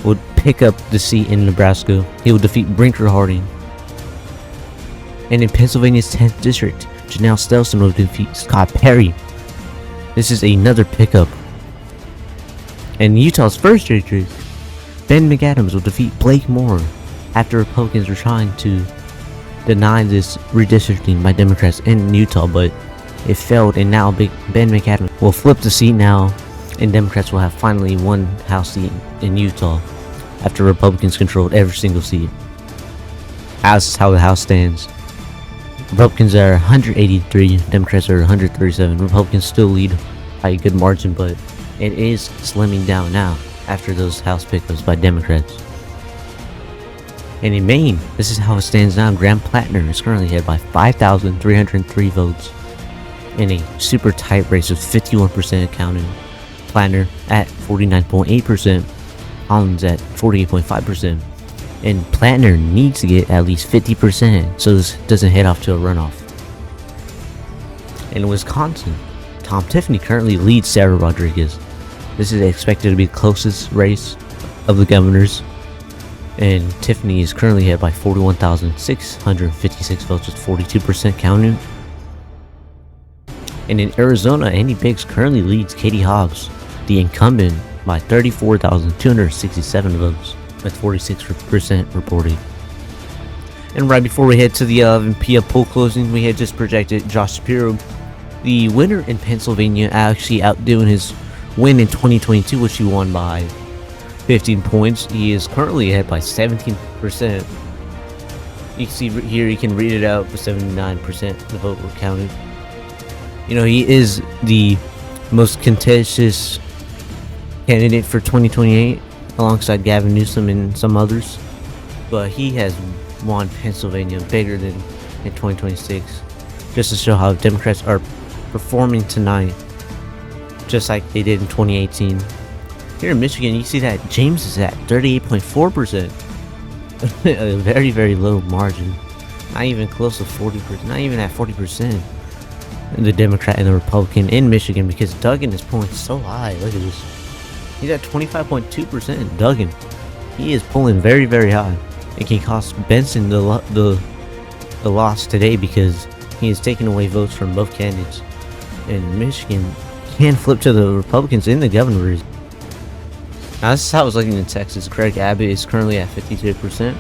would pick up the seat in Nebraska. He will defeat Brinker Harding. And in Pennsylvania's 10th District, Janelle Stelson will defeat Scott Perry. This is another pickup. And Utah's 1st district, Ben McAdams will defeat Blake Moore after Republicans were trying to deny this redistricting by Democrats in Utah, but it failed, and now Ben McAdams will flip the seat now, and Democrats will have finally one House seat in Utah after Republicans controlled every single seat. That's how the House stands. Republicans are 183, Democrats are 137. Republicans still lead by a good margin, but it is slimming down now after those House pickups by Democrats. And in Maine, this is how it stands now. Graham Plattner is currently ahead by 5,303 votes in a super tight race with 51% counting. Plattner at 49.8%, Collins at 48.5%. And Plattner needs to get at least 50% so this doesn't head off to a runoff. In Wisconsin, Tom Tiffany currently leads Sarah Rodriguez. This is expected to be the closest race of the governors, and Tiffany is currently ahead by 41,656 votes with 42% counting. And in Arizona, Andy Biggs currently leads Katie Hobbs, the incumbent, by 34,267 votes with 46% reported. And right before we head to the 11 p.m. poll closing, we had just projected Josh Shapiro, the winner in Pennsylvania, actually outdoing his win in 2022, which he won by 15 points. He is currently ahead by 17%. You can see here, you can read it out, but 79% of the vote were counted. You know, he is the most contentious candidate for 2028 alongside Gavin Newsom and some others, but he has won Pennsylvania bigger than in 2026, just to show how Democrats are performing tonight, just like they did in 2018. Here in Michigan, you see that James is at 38.4%, a very low margin, not even close to 40%, not even at 40%. The Democrat and the Republican in Michigan, because Duggan is pulling so high. Look at this. He's at 25.2%. Duggan, he is pulling very high. It can cost Benson the loss today because he is taking away votes from both candidates. And Michigan can flip to the Republicans in the governor race. Now this is how it's looking in Texas. Greg Abbott is currently at 52%.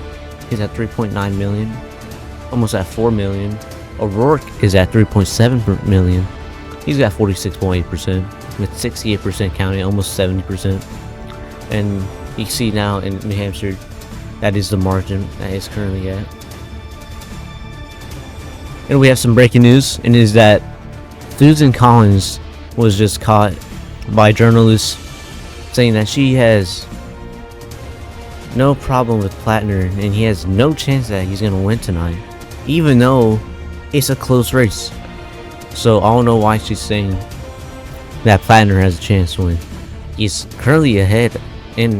He's at 3.9 million, almost at 4 million. O'Rourke is at 3.7 million. He's got 46.8% with 68% counting, almost 70%. And you see now in New Hampshire, that is the margin that is currently at. And we have some breaking news, and it is that Susan Collins was just caught by journalists saying that she has no problem with Plattner and he has no chance that he's gonna win tonight, even though it's a close race. So I don't know why she's saying that Plattner has a chance to win. He's currently ahead in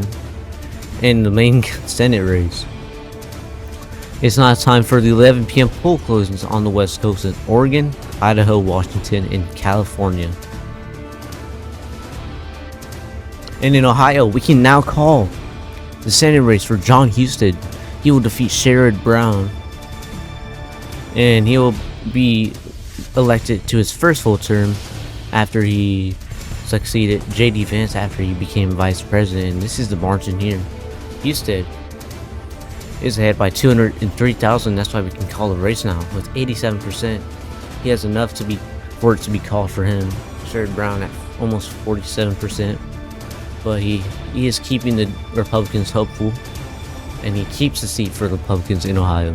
the main Senate race. It's now time for the 11 p.m. poll closings on the West Coast in Oregon, Idaho, Washington, and California. And in Ohio, we can now call the Senate race for John Husted. He will defeat Sherrod Brown, and he will be elected to his first full term after he succeeded J.D. Vance after he became vice president. And this is the margin here. Husted is ahead by 203,000. That's why we can call the race now with 87%. He has enough for it to be called for him. Sherrod Brown at almost 47%, but he is keeping the Republicans hopeful, and he keeps the seat for the Republicans in Ohio.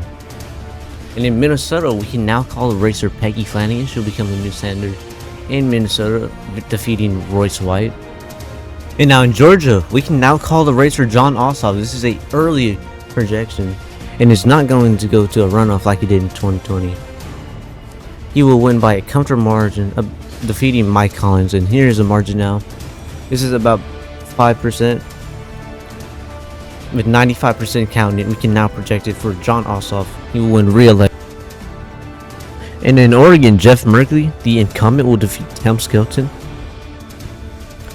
And in Minnesota, we can now call the racer Peggy Flanagan. She'll become the new senator in Minnesota, defeating Royce White. And now in Georgia, we can now call the racer Jon Ossoff. This is a early projection, and it's not going to go to a runoff like he did in 2020. He will win by a comfortable margin, defeating Mike Collins. And here's the margin now. This is about 5%. With 95% counted, we can now project it for Jon Ossoff. He will win re-election. And in Oregon, Jeff Merkley, the incumbent, will defeat Tom Skelton.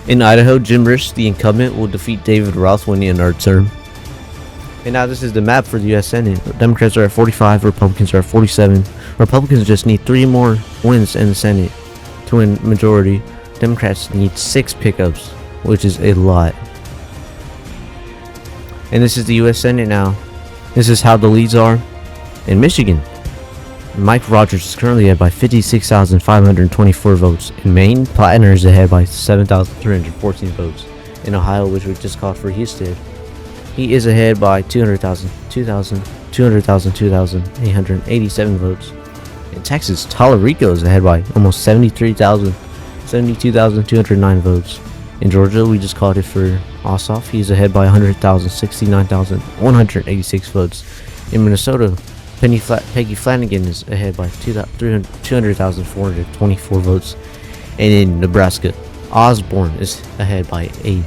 In Idaho, Jim Risch, the incumbent, will defeat David Roth, winning another term. And now this is the map for the U.S. Senate. Democrats are at 45, Republicans are at 47. Republicans just need 3 more wins in the Senate to win majority. Democrats need 6 pickups, which is a lot. And this is the U.S. Senate now. This is how the leads are. In Michigan, Mike Rogers is currently ahead by 56,524 votes. In Maine, Plattner is ahead by 7,314 votes. In Ohio, which we just called for Houston, he is ahead by 2,887 votes. In Texas, Tallarico is ahead by almost 72,209 votes. In Georgia, we just called it for Ossoff. He's ahead by 169,186 votes. In Minnesota, Peggy Flanagan is ahead by 200,424 votes. And in Nebraska, Osborne is ahead by a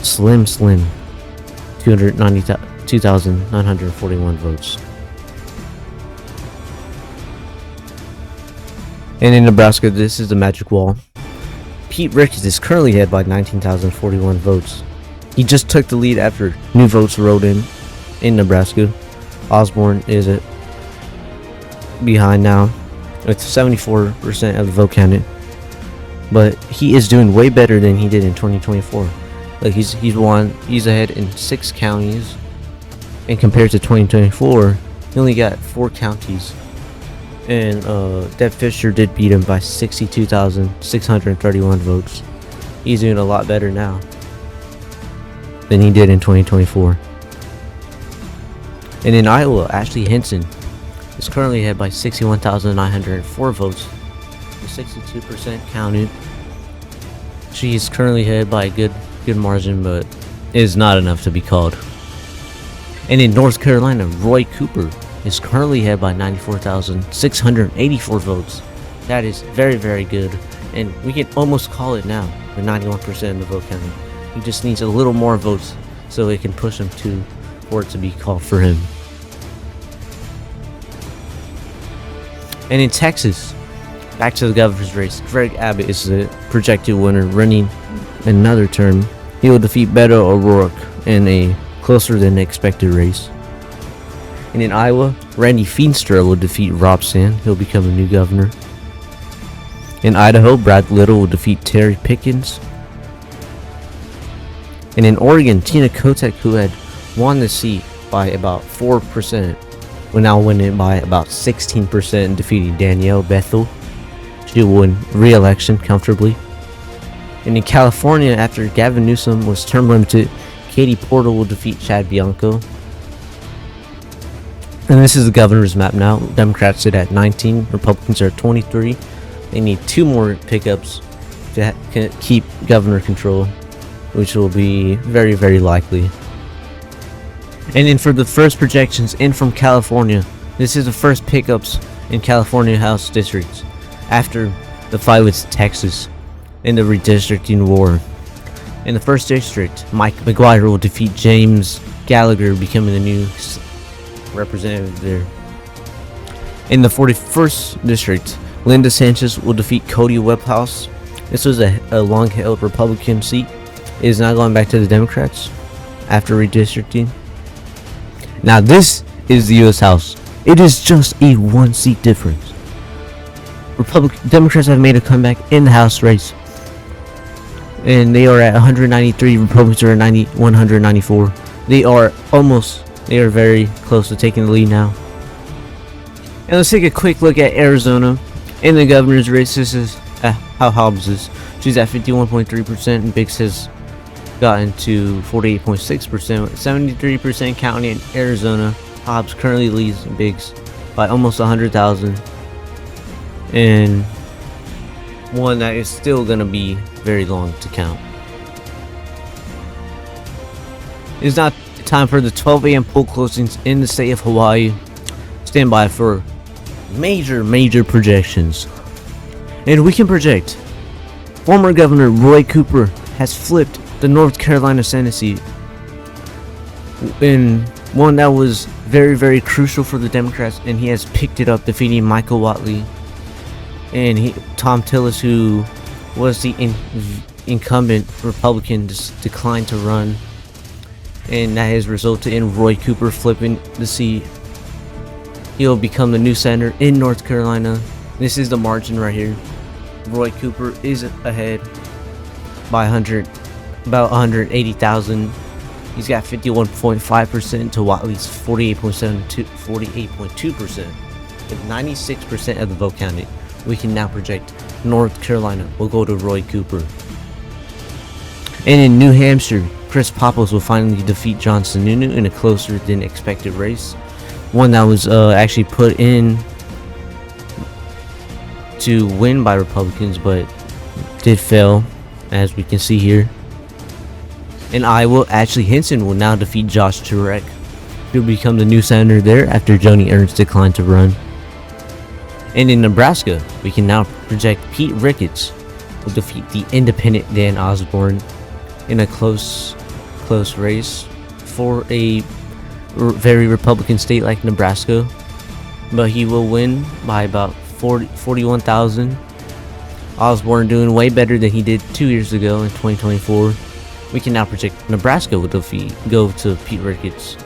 slim 292,941 votes. And in Nebraska, this is the magic wall. Pete Ricketts is currently ahead by 19,041 votes. He just took the lead after new votes rolled in Nebraska. Osborne is behind now with 74% of the vote counted, but he is doing way better than he did in 2024. Like he's ahead in 6 counties, and compared to 2024, he only got 4 counties. And Deb Fischer did beat him by 62,631 votes. He's doing a lot better now than he did in 2024. And in Iowa, Ashley Hinson is currently ahead by 61,904 votes, with 62% counted. She is currently ahead by a good margin, but it is not enough to be called. And in North Carolina, Roy Cooper is currently ahead by 94,684 votes. That is very, very good, and we can almost call it now with 91% of the vote counted. He just needs a little more votes so it can push him for it to be called for him. And in Texas, back to the governor's race, Greg Abbott is the projected winner, running another term. He will defeat Beto O'Rourke in a closer than expected race. And in Iowa, Randy Feenstra will defeat Rob Sand. He'll become the new governor. In Idaho, Brad Little will defeat Terry Pickens. And in Oregon, Tina Kotek, who had won the seat by about 4%, will now win it by about 16%, defeating Danielle Bethel. She will win re-election comfortably. And in California, after Gavin Newsom was term limited, Katie Porter will defeat Chad Bianco. And this is the governor's map now. Democrats sit at 19, Republicans are at 23. They need 2 more pickups to keep governor control, which will be very, very likely. And then for the first projections in from California, this is the first pickups in California House districts after the fight with Texas in the redistricting war. In the first district, Mike McGuire will defeat James Gallagher, becoming the new representative there. In the 41st district, Linda Sanchez will defeat Cody Webhouse. This was a long-held Republican seat. It is now going back to the Democrats after redistricting. Now this is the U.S. House. It is just a 1-seat difference. Democrats have made a comeback in the House race, and they are at 193. Republicans are at 194. They are almost They are very close to taking the lead now. And let's take a quick look at Arizona in the governor's race. This is how Hobbs is. She's at 51.3%, and Biggs has gotten to 48.6%, 73% county in Arizona. Hobbs currently leads Biggs by almost 100,000, and one that is still going to be very long to count. It's now time for the 12 a.m. poll closings in the state of Hawaii. Stand by for major projections. And we can project former Governor Roy Cooper has flipped the North Carolina Senate seat in one that was very crucial for the Democrats, and he has picked it up, defeating Michael Whatley. And Tom Tillis, who was the incumbent Republican, declined to run, and that has resulted in Roy Cooper flipping the seat. He'll become the new senator in North Carolina. This is the margin right here. Roy Cooper is ahead by about 180,000. He's got 51.5% to Whatley's 48.2%. With 96% of the vote counted, we can now project North Carolina will go to Roy Cooper. And in New Hampshire, Chris Pappas will finally defeat John Sununu in a closer than expected race. One that was actually put in to win by Republicans, but did fail, as we can see here. In Iowa, Ashley Hinson will now defeat Josh Turek. He'll become the new senator there after Joni Ernst declined to run. And in Nebraska, we can now project Pete Ricketts will defeat the independent Dan Osborne in a close race for a very Republican state like Nebraska, but he will win by about 41,000. Osborne doing way better than he did 2 years ago in 2024. We can now project Nebraska will go to Pete Ricketts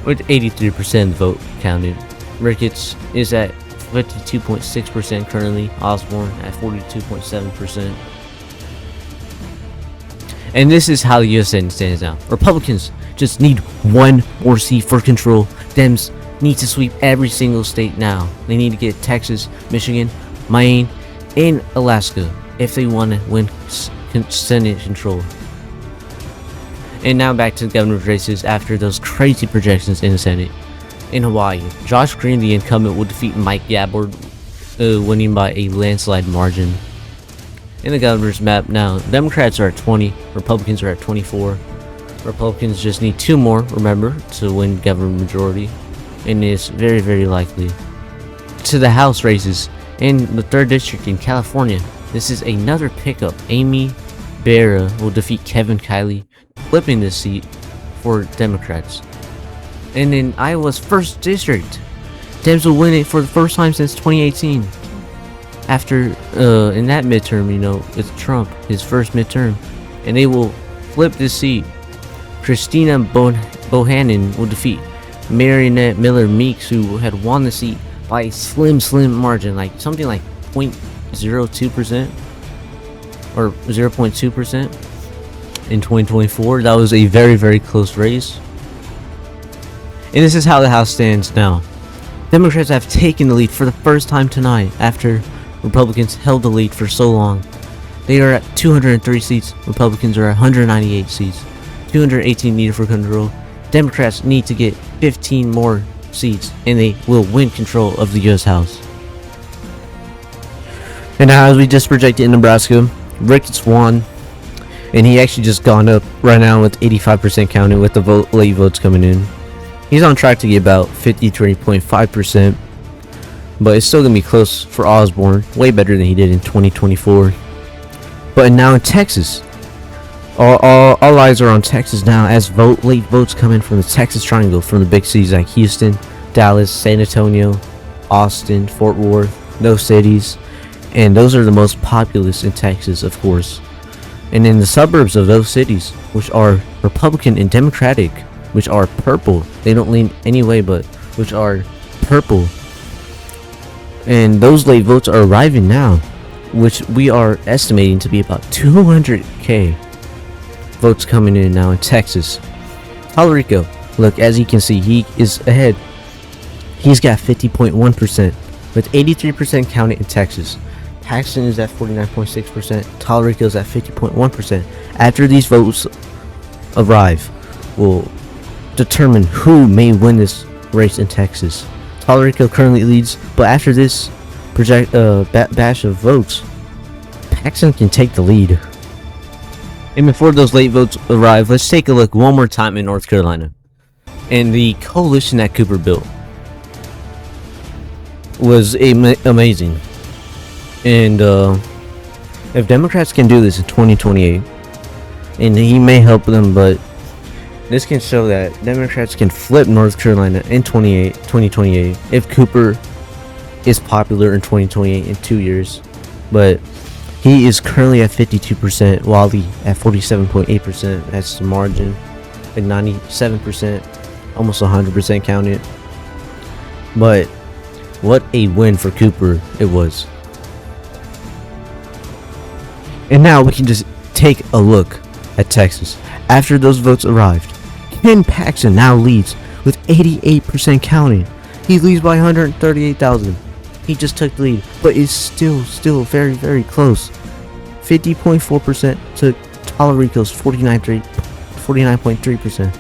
with 83% of the vote counted. Ricketts is at 52.6% currently, Osborne at 42.7%. And this is how the U.S. Senate stands now. Republicans just need one more seat for control. Dems need to sweep every single state now. They need to get Texas, Michigan, Maine, and Alaska if they want to win Senate control. And now back to the governor's races after those crazy projections in the Senate. In Hawaii, Josh Green, the incumbent, will defeat Mike Gabbard, winning by a landslide margin. In the governor's map now, Democrats are at 20, Republicans are at 24. Republicans just need 2 more, remember, to win government majority, and it's very likely. To the House races, in the 3rd District in California, this is another pickup. Amy Barra will defeat Kevin Kiley, flipping this seat for Democrats. And in Iowa's 1st District, Dems will win it for the first time since 2018. After, in that midterm, it's Trump, his first midterm, and they will flip this seat. Christina Bohannon will defeat Marionette Miller Meeks, who had won the seat by a slim margin, like something like 0.02% or 0.2% in 2024. That was a very close race. And this is how the House stands now. Democrats have taken the lead for the first time tonight after Republicans held the lead for so long. They are at 203 seats. Republicans are at 198 seats. 218 needed for control. Democrats need to get 15 more seats, and they will win control of the U.S. House. And now, as we just projected in Nebraska, Ricketts won, and he actually just gone up right now with 85% counted with the late votes coming in. He's on track to get about 53.5%, but it's still going to be close for Osborne, way better than he did in 2024. But now in Texas, all eyes are on Texas now as late votes come in from the Texas Triangle, from the big cities like Houston, Dallas, San Antonio, Austin, Fort Worth, those cities, and those are the most populous in Texas, of course. And in the suburbs of those cities, which are Republican and Democratic, which are purple, they don't lean any way, but which are purple, and those late votes are arriving now, which we are estimating to be about 200k votes coming in now in Texas. Puerto Rico, Look, as you can see, he is ahead. He's got 50.1%, with 83% counted in Texas. Paxton is at 49.6%. Tallarico is at 50.1%. After these votes arrive, will determine who may win this race in Texas. Tallarico currently leads, but after this batch of votes, Paxton can take the lead. And before those late votes arrive, let's take a look one more time in North Carolina. And the coalition that Cooper built was amazing. And if Democrats can do this in 2028, and he may help them, but this can show that Democrats can flip North Carolina in 2028 if Cooper is popular in 2028 in 2 years. But he is currently at 52%, Wally at 47.8%. That's the margin, at 97%, almost 100% counted. But what a win for Cooper it was. And now we can just take a look at Texas. After those votes arrived, Ken Paxton now leads with 88% counted. He leads by 138,000. He just took the lead, but is still very, very close. 50.4% to Tallarico's 49.3%.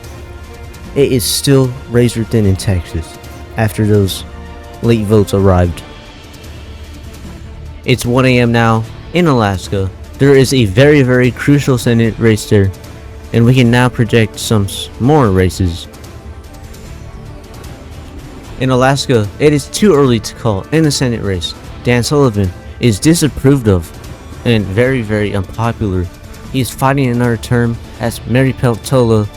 It is still razor thin in Texas after those late votes arrived. It's 1 a.m. now in Alaska. There is a very, very crucial Senate race there, and we can now project some more races. In Alaska, it is too early to call in the Senate race. Dan Sullivan is disapproved of and very, very unpopular. He is fighting another term as Mary Peltola,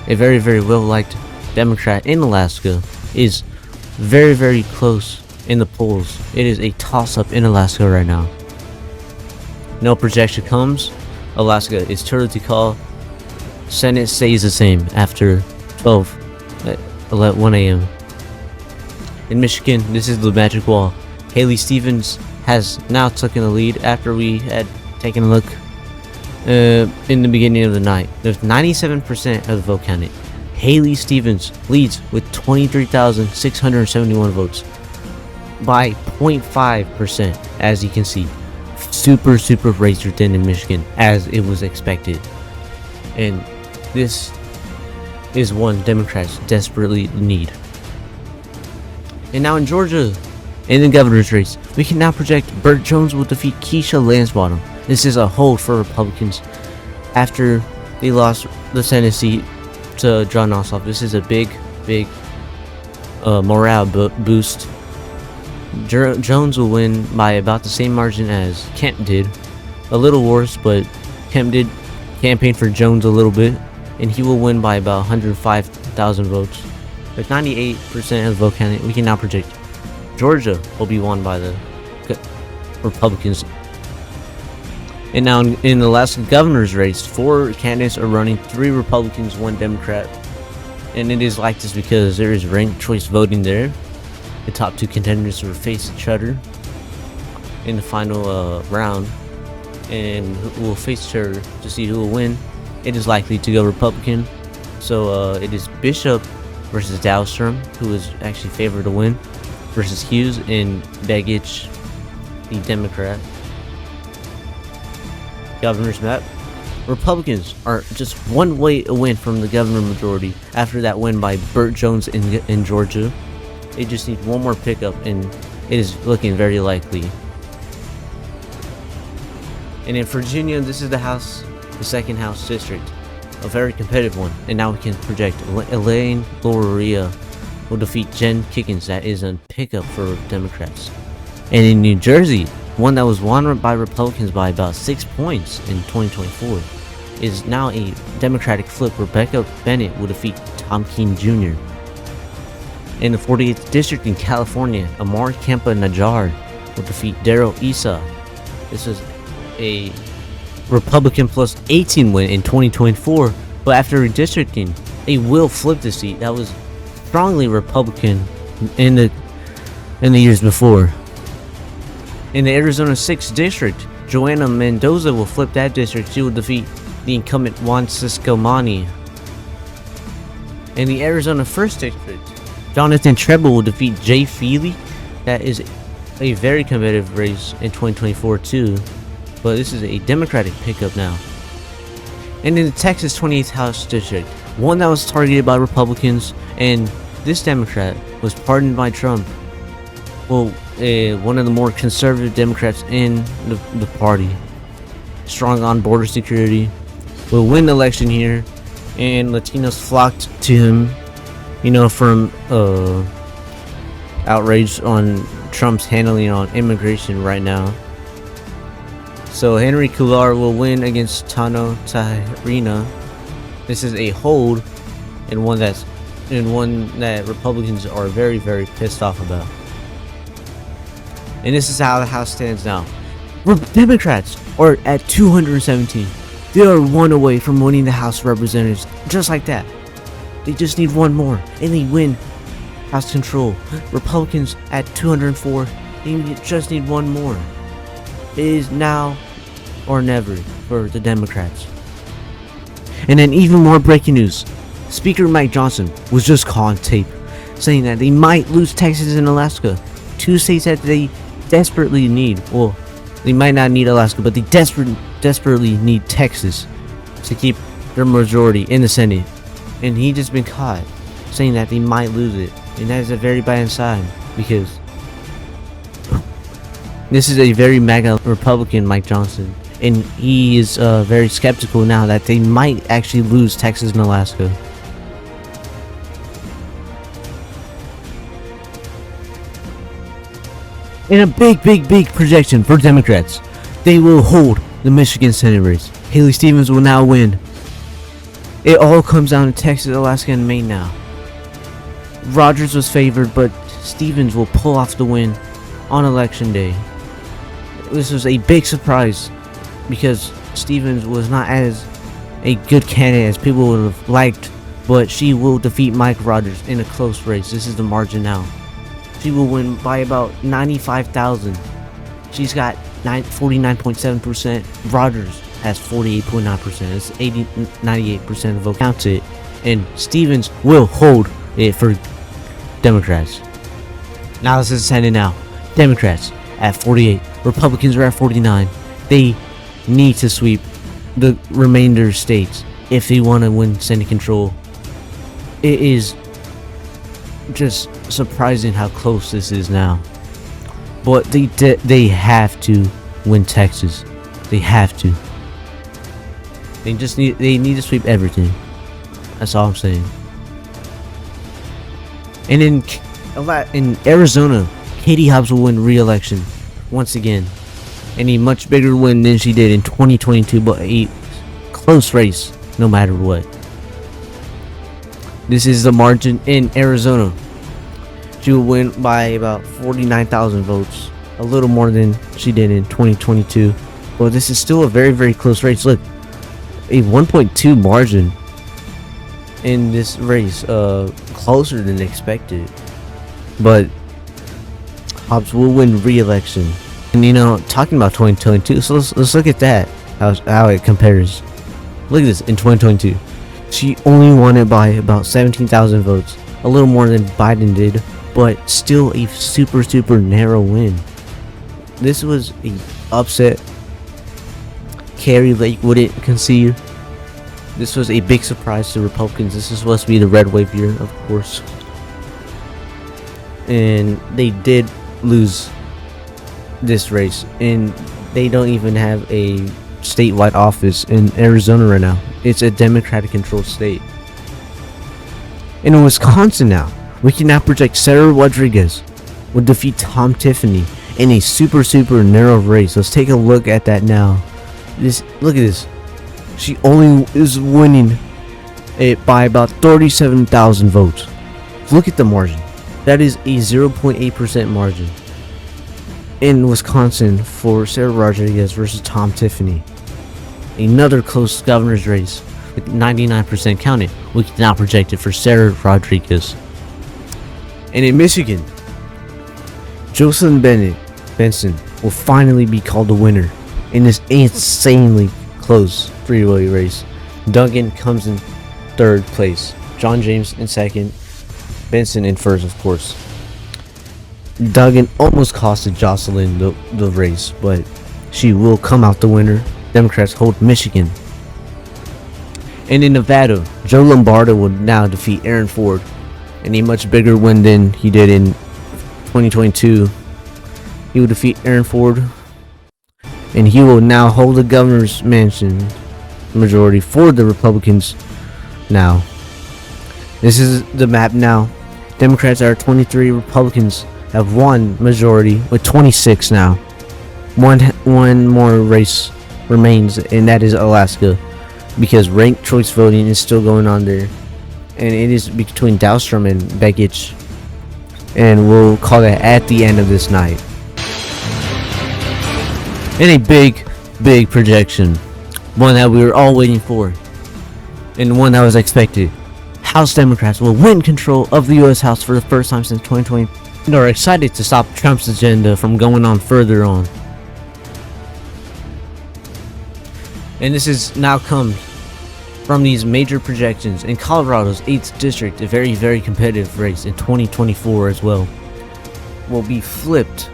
a very, very well-liked Democrat in Alaska, is very, very close in the polls. It is a toss-up in Alaska right now. No projection comes. Alaska is too early to call. Senate stays the same after 1 a.m. In Michigan, this is the magic wall. Haley Stevens has now taken the lead after we had taken a look in the beginning of the night. There's 97% of the vote counted. Haley Stevens leads with 23,671 votes by 0.5%, as you can see. Super razor thin in Michigan, as it was expected. And this is one Democrats desperately need. And now in Georgia, in the governor's race, we can now project Burt Jones will defeat Keisha Lansbottom. This is a hold for Republicans after they lost the Senate seat to John Ossoff. This is a big morale boost. Jones will win by about the same margin as Kemp did. A little worse, but Kemp did campaign for Jones a little bit, and he will win by about 105,000 votes. With 98% of the vote counted, we can now predict Georgia will be won by the Republicans. And now in the Alaska governor's race, 4 candidates are running, 3 Republicans, 1 Democrat. And it is like this because there is ranked choice voting there. The top 2 contenders will face each other in the final round, and will face each other to see who will win. It is likely to go Republican. So it is Bishop versus Dahlstrom, who is actually favored to win, versus Hughes and Begich, the Democrat. Governor's map. Republicans are just 1 way a win from the governor majority after that win by Burt Jones in Georgia. They just need 1 more pickup, and it is looking very likely. And in Virginia, this is the 2nd House district, a very competitive one. And now we can project Elaine Loria will defeat Jen Kickens. That is a pickup for Democrats. And in New Jersey, one that was won by Republicans by about 6 points in 2024, is now a Democratic flip. Rebecca Bennett will defeat Tom Keene Jr. In the 48th district in California, Amar Kempa Najjar will defeat Darrell Issa. This is a Republican plus 18 win in 2024, but after redistricting, they will flip the seat. That was strongly Republican in the years before. In the Arizona 6th district, Joanna Mendoza will flip that district. She will defeat the incumbent Juan Ciscomani. In the Arizona 1st District, Jonathan Treble will defeat Jay Feely. That is a very competitive race in 2024 too, but this is a Democratic pickup now. And in the Texas 28th House District, one that was targeted by Republicans, and this Democrat was pardoned by Trump. Well, one of the more conservative Democrats in the party, strong on border security, will win the election here, and Latinos flocked to him, from outrage on Trump's handling on immigration right now. So Henry Cuellar will win against Tano Tahirina. This is a hold, and one that Republicans are very, very pissed off about. And this is how the House stands now. Democrats are at 217. They are one away from winning the House of Representatives, just like that. They just need one more, and they win House control. Republicans at 204. They just need one more. It is now or never for the Democrats. And then even more breaking news. Speaker Mike Johnson was just caught on tape saying that they might lose Texas and Alaska, two states that they desperately need. Well, they might not need Alaska, but they desperately need Texas to keep their majority in the Senate. And he just been caught saying that they might lose it, and that is a very bad sign, because this is a very MAGA Republican, Mike Johnson, and he is very skeptical now that they might actually lose Texas and Alaska. In a big projection for Democrats, they will hold the Michigan Senate race. Haley Stevens will now win. It all comes down to Texas, Alaska, and Maine now. Rogers was favored, but Stevens will pull off the win on election day. This was a big surprise because Stevens was not as a good candidate as people would have liked, but she will defeat Mike Rogers in a close race. This is the margin now. She will win by about 95,000. She's got 49.7%. Rogers has 48.9%. It's 98% of the vote counted. And Stevens will hold it for Democrats. Now this is Senate now. Democrats at 48. Republicans are at 49. They need to sweep the remainder states if they want to win Senate control. It is just surprising how close this is now, but they have to win Texas. They have to. They need to sweep everything. That's all I'm saying. And in Arizona, Katie Hobbs will win re-election once again, and a much bigger win than she did in 2022, but a close race no matter what. This is the margin in Arizona. She will win by about 49,000 votes, a little more than she did in 2022. But this is still a very close race. Look, a 1.2 margin in this race, closer than expected. But Hobbs will win re-election. And talking about 2022, so let's look at that, how it compares. Look at this. In 2022, she only won it by about 17,000 votes, a little more than Biden did, but still a super narrow win. This was an upset Carrie Lake wouldn't concede. This was a big surprise to Republicans. This is supposed to be the red wave year, of course, and they did lose this race, and they don't even have a statewide office in Arizona right now. It's a Democratic controlled state. And in Wisconsin now, we can now project Sarah Rodriguez will defeat Tom Tiffany in a super narrow race. Let's take a look at that now. Look at this. She only is winning it by about 37,000 votes. Look at the margin. That is a 0.8% margin in Wisconsin for Sarah Rodriguez versus Tom Tiffany. Another close governor's race with 99% counted. We can now project it for Sarah Rodriguez. And in Michigan, Jocelyn Benson will finally be called the winner in this insanely close three-way race. Duggan comes in third place. John James in second, Benson in first, of course. Duggan almost costed Jocelyn the race, but she will come out the winner. Democrats hold Michigan. And in Nevada, Joe Lombardo will now defeat Aaron Ford in a much bigger win than he did in 2022. He will defeat Aaron Ford, and he will now hold the governor's mansion majority for the Republicans now. This is the map now. Democrats are 23, Republicans have one majority with 26 now. One more race remains, and that is Alaska, because ranked choice voting is still going on there, and it is between Dahlstrom and Begich, and we'll call that at the end of this night. And a big projection, one that we were all waiting for, and one that was expected. House Democrats will win control of the U.S. House for the first time since 2020, and are excited to stop Trump's agenda from going on further on. And this is now come from these major projections. In Colorado's 8th district, a very competitive race in 2024 as well, will be flipped.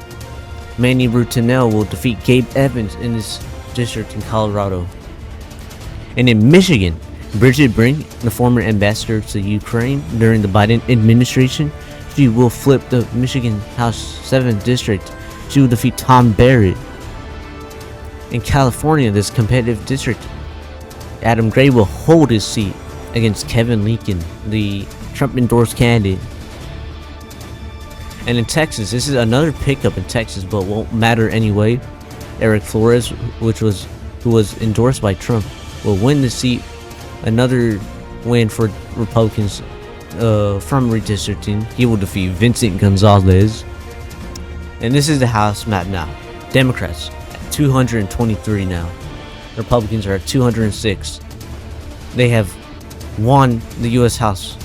Manny Rutinel will defeat Gabe Evans in this district in Colorado. And in Michigan, Bridget Brink, the former ambassador to Ukraine during the Biden administration, she will flip the Michigan House 7th district. She will defeat Tom Barrett. In California, this competitive district, Adam Gray will hold his seat against Kevin Lincoln, the Trump-endorsed candidate. And in Texas, this is another pickup in Texas, but won't matter anyway. Eric Flores, who was endorsed by Trump, will win the seat. Another win for Republicans from redistricting. He will defeat Vincent Gonzalez. And this is the House map now. Democrats at 223 now. Republicans are at 206. They have won the U.S. House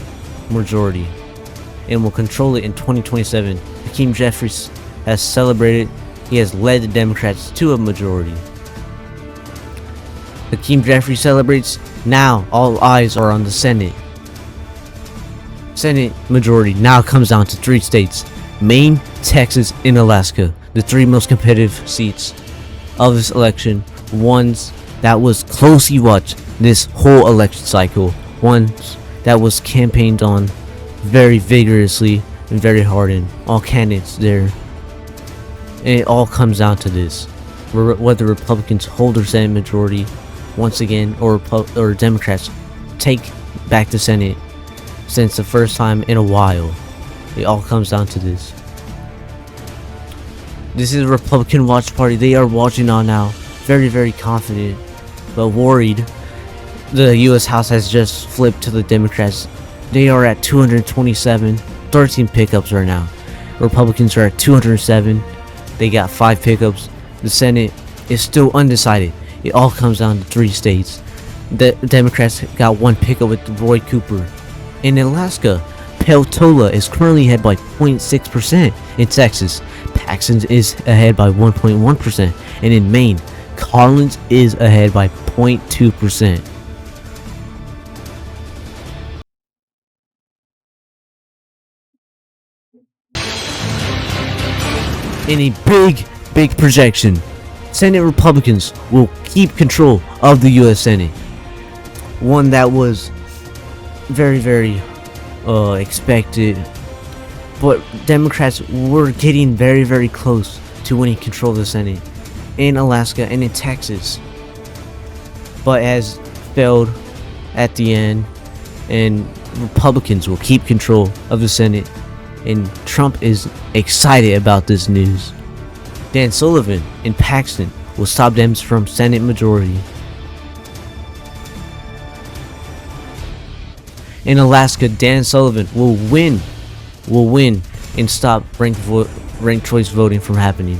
majority and will control it in 2027. Hakeem Jeffries has celebrated. He has led the Democrats to a majority. Hakeem Jeffries celebrates. Now all eyes are on the Senate. Senate majority now comes down to 3 states: Maine, Texas, and Alaska. The 3 most competitive seats of this election. Ones that was closely watched this whole election cycle. Ones that was campaigned on very vigorously and very hard in all candidates there. And it all comes down to this: whether Republicans hold their Senate majority once again, or Democrats take back the Senate since the first time in a while. It all comes down to this. This is a Republican watch party. They are watching on now, very confident, but worried. The U.S. House has just flipped to the Democrats. They are at 227, 13 pickups right now. Republicans are at 207. They got 5 pickups. The Senate is still undecided. It all comes down to 3 states. The Democrats got 1 pickup with Roy Cooper. In Alaska, Peltola is currently ahead by 0.6%. In Texas, Paxton is ahead by 1.1%. And in Maine, Collins is ahead by 0.2%. In a big projection, Senate Republicans will keep control of the U.S. Senate. One that was very expected, but Democrats were getting very close to winning control of the Senate in Alaska and in Texas, but has failed at the end, and Republicans will keep control of the Senate, and Trump is excited about this news. Dan Sullivan in Paxton will stop Dems from Senate majority. In Alaska, Dan Sullivan will win and stop ranked choice voting from happening.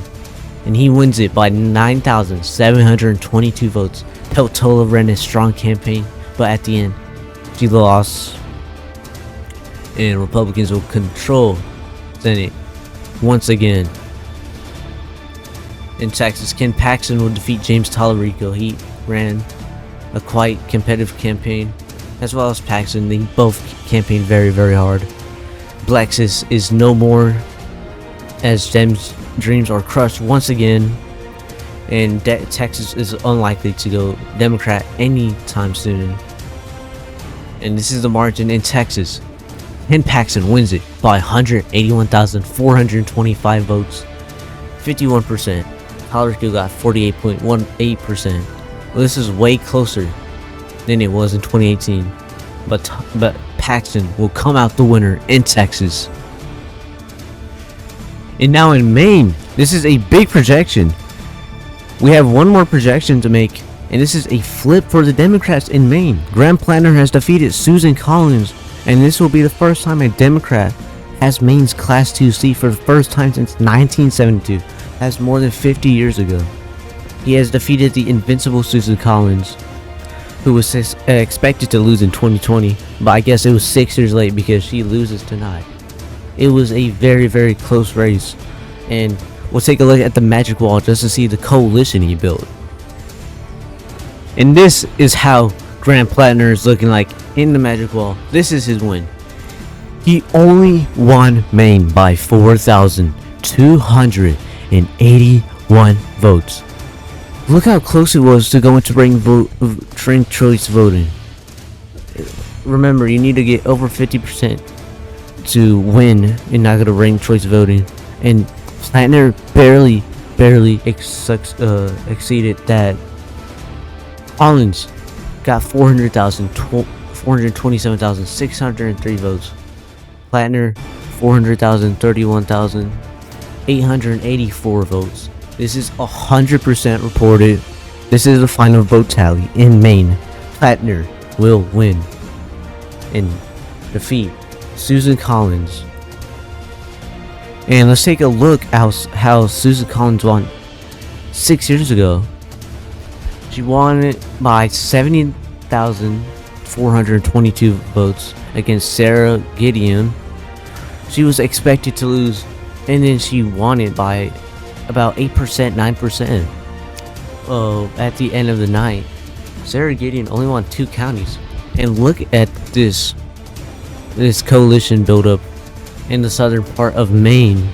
And he wins it by 9,722 votes. Peltola ran a strong campaign, but at the end, she lost. And Republicans will control Senate once again. In Texas, Ken Paxton will defeat James Tallarico. He ran a quite competitive campaign, as well as Paxton. They both campaigned very, very hard. Blexus is no more, as Dem's dreams are crushed once again, and Texas is unlikely to go Democrat anytime soon. And this is the margin in Texas. Ken Paxton wins it by 181,425 votes, 51%. Colorado got 48.18%. Well, this is way closer than it was in 2018, but Paxton will come out the winner in Texas. And now in Maine, this is a big projection. We have one more projection to make, and this is a flip for the Democrats in Maine. Graham Planner has defeated Susan Collins, and this will be the first time a Democrat has Maine's Class 2 seat for the first time since 1972. That's more than 50 years ago. He has defeated the invincible Susan Collins, who was expected to lose in 2020, but I guess it was 6 years late because she loses tonight. It was a very, very close race, and we'll take a look at the magic wall just to see the coalition he built. And this is how Graham Plattner is looking like in the magic wall. This is his win. He only won Maine by 4,281 votes. Look how close it was to go into ranked choice voting. Remember, you need to get over 50% to win and not go to ranked choice voting. And Plattner barely exceeded that. Collins got 427,603 votes. Plattner 431,884 votes. This is 100% reported. This is the final vote tally in Maine. Plattner will win and defeat Susan Collins. And let's take a look how Susan Collins won 6 years ago. She won it by 70,422 votes against Sarah Gideon. She was expected to lose, and then she won it by about 8%, 9%. At the end of the night, Sarah Gideon only won 2 counties. And look at this coalition buildup in the southern part of Maine.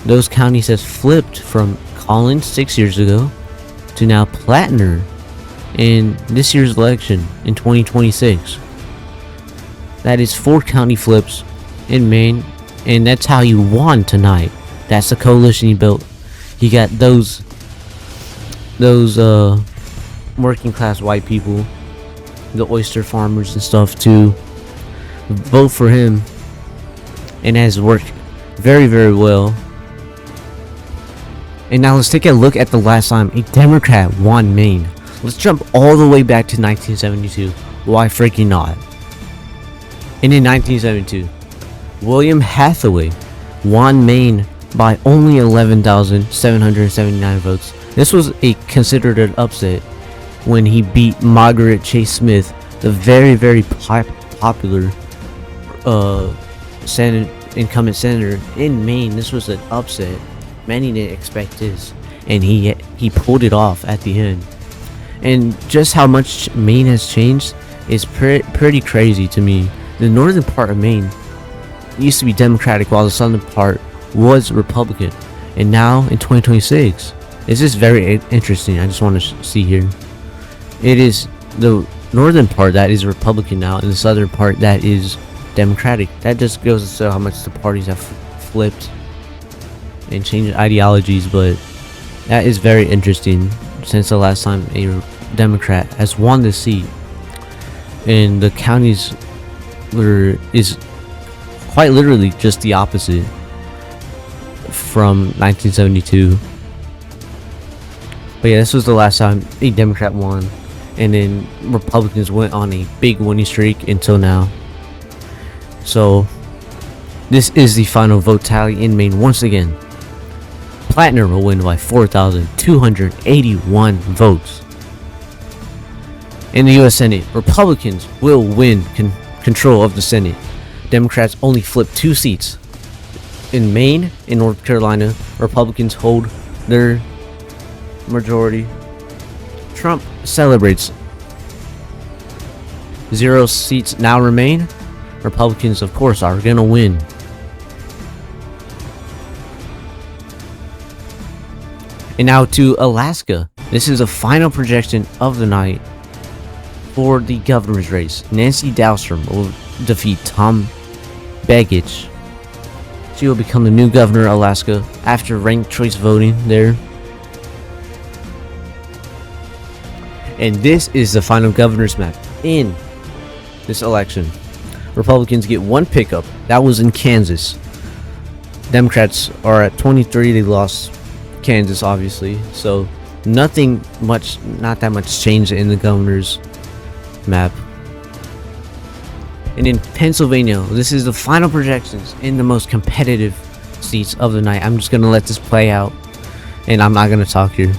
Those counties has flipped from Collins 6 years ago to now Plattner in this year's election in 2026. That is 4 county flips in Maine, and that's how you won tonight. That's the coalition he built. He got those working class white people, the oyster farmers and stuff, to vote for him, and has worked very, very well. And now let's take a look at the last time a Democrat won Maine. Let's jump all the way back to 1972. Why freaking not? And in 1972, William Hathaway won Maine by only 11,779 votes. This was considered an upset when he beat Margaret Chase Smith, the very, very popular incumbent senator in Maine. This was an upset. Many didn't expect this, and he pulled it off at the end. And just how much Maine has changed is pretty crazy to me. The northern part of Maine used to be Democratic, while the southern part was Republican. And now in 2026, this is very interesting. I just want to see here. It is the northern part that is Republican now, and the southern part that is Democratic. That just goes to show how much the parties have flipped and changed ideologies. But that is very interesting, since the last time a Democrat has won the seat, and the counties is quite literally just the opposite from 1972. But yeah, this was the last time a Democrat won, and then Republicans went on a big winning streak until now. So this is the final vote tally in Maine. Once again, Plattner will win by 4,281 votes. In the U.S. Senate, Republicans will win control of the Senate. Democrats only flip 2 seats. In Maine and North Carolina, Republicans hold their majority. Trump celebrates 0 seats now remain. Republicans, of course, are gonna win. And now to Alaska. This is a final projection of the night for the governor's race. Nancy Dahlstrom will defeat Tom Begich. She will become the new governor of Alaska after ranked choice voting there. And this is the final governor's map in this election. Republicans get 1 pickup. That was in Kansas. Democrats are at 23. They lost Kansas, obviously. So not that much change in the governor's map. And in Pennsylvania, this is the final projections in the most competitive seats of the night. I'm just gonna let this play out, and I'm not gonna talk here.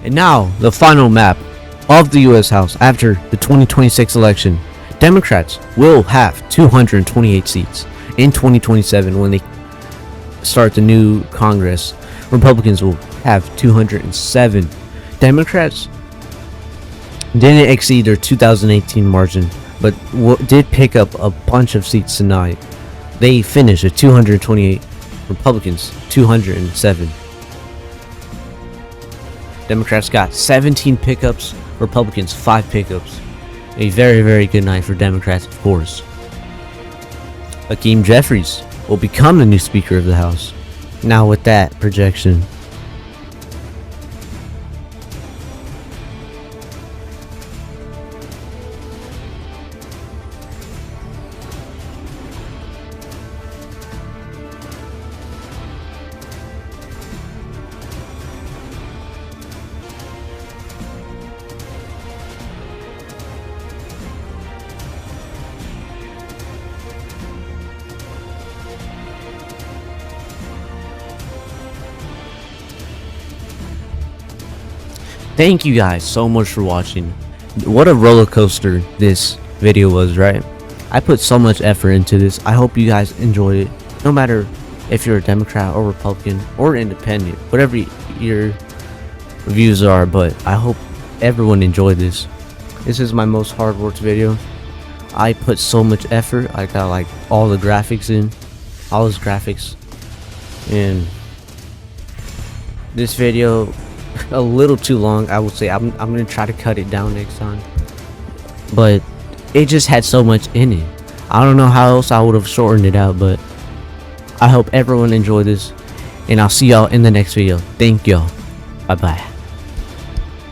And now, the final map of the U.S. House after the 2026 election. Democrats will have 228 seats in 2027 when they start the new Congress. Republicans will have 207. Democrats didn't exceed their 2018 margin, but did pick up a bunch of seats tonight. They finished at 228. Republicans 207. Democrats got 17 pickups, Republicans 5 pickups. A very, very good night for Democrats, of course. Hakeem Jeffries will become the new Speaker of the House. Now with that projection. Thank you guys so much for watching. What a roller coaster this video was, right? I put so much effort into this. I hope you guys enjoyed it. No matter if you're a Democrat or Republican or independent, whatever your views are, but I hope everyone enjoyed this. This is my most hard worked video. I put so much effort. I got like all the graphics in, all those graphics, and this video a little too long. I would say I'm gonna try to cut it down next time, but it just had so much in it. I don't know how else I would have shortened it out, but I hope everyone enjoyed this, and I'll see y'all in the next video. Thank y'all. Bye bye.